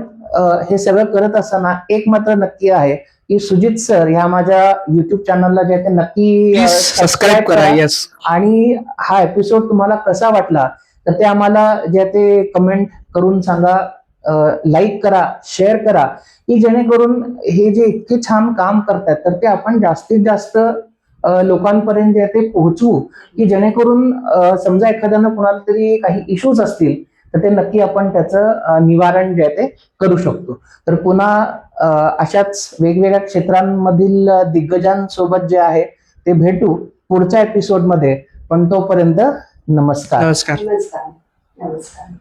हे सगळं करत असताना एक मात्र नक्की आहे की सुजित सर ह्या माझ्या युट्यूब चॅनलला जे आहे ते नक्की सबस्क्राईब करा. येस. आणि हा एपिसोड तुम्हाला कसा वाटला तर ते आम्हाला जे ते कमेंट करून सांगा, लाईक करा, शेअर करा, की जेणेकरून हे जे इतके छान काम करतात तर ते आपण जास्तीत जास्त लोकांपर्यंत जे ते पोहोचवू, की जेणेकरून समजा एखाद्यानं कुणाला तरी काही इश्यूज असतील तर ते नक्की आपण त्याचं निवारण जे आहे ते करू शकतो. तर पुन्हा अशाच वेगवेगळ्या क्षेत्रांमधील दिग्गजांसोबत जे आहे ते भेटू पुढच्या एपिसोडमध्ये. पण तोपर्यंत नमस्कार. नमस्कार. नमस्कार.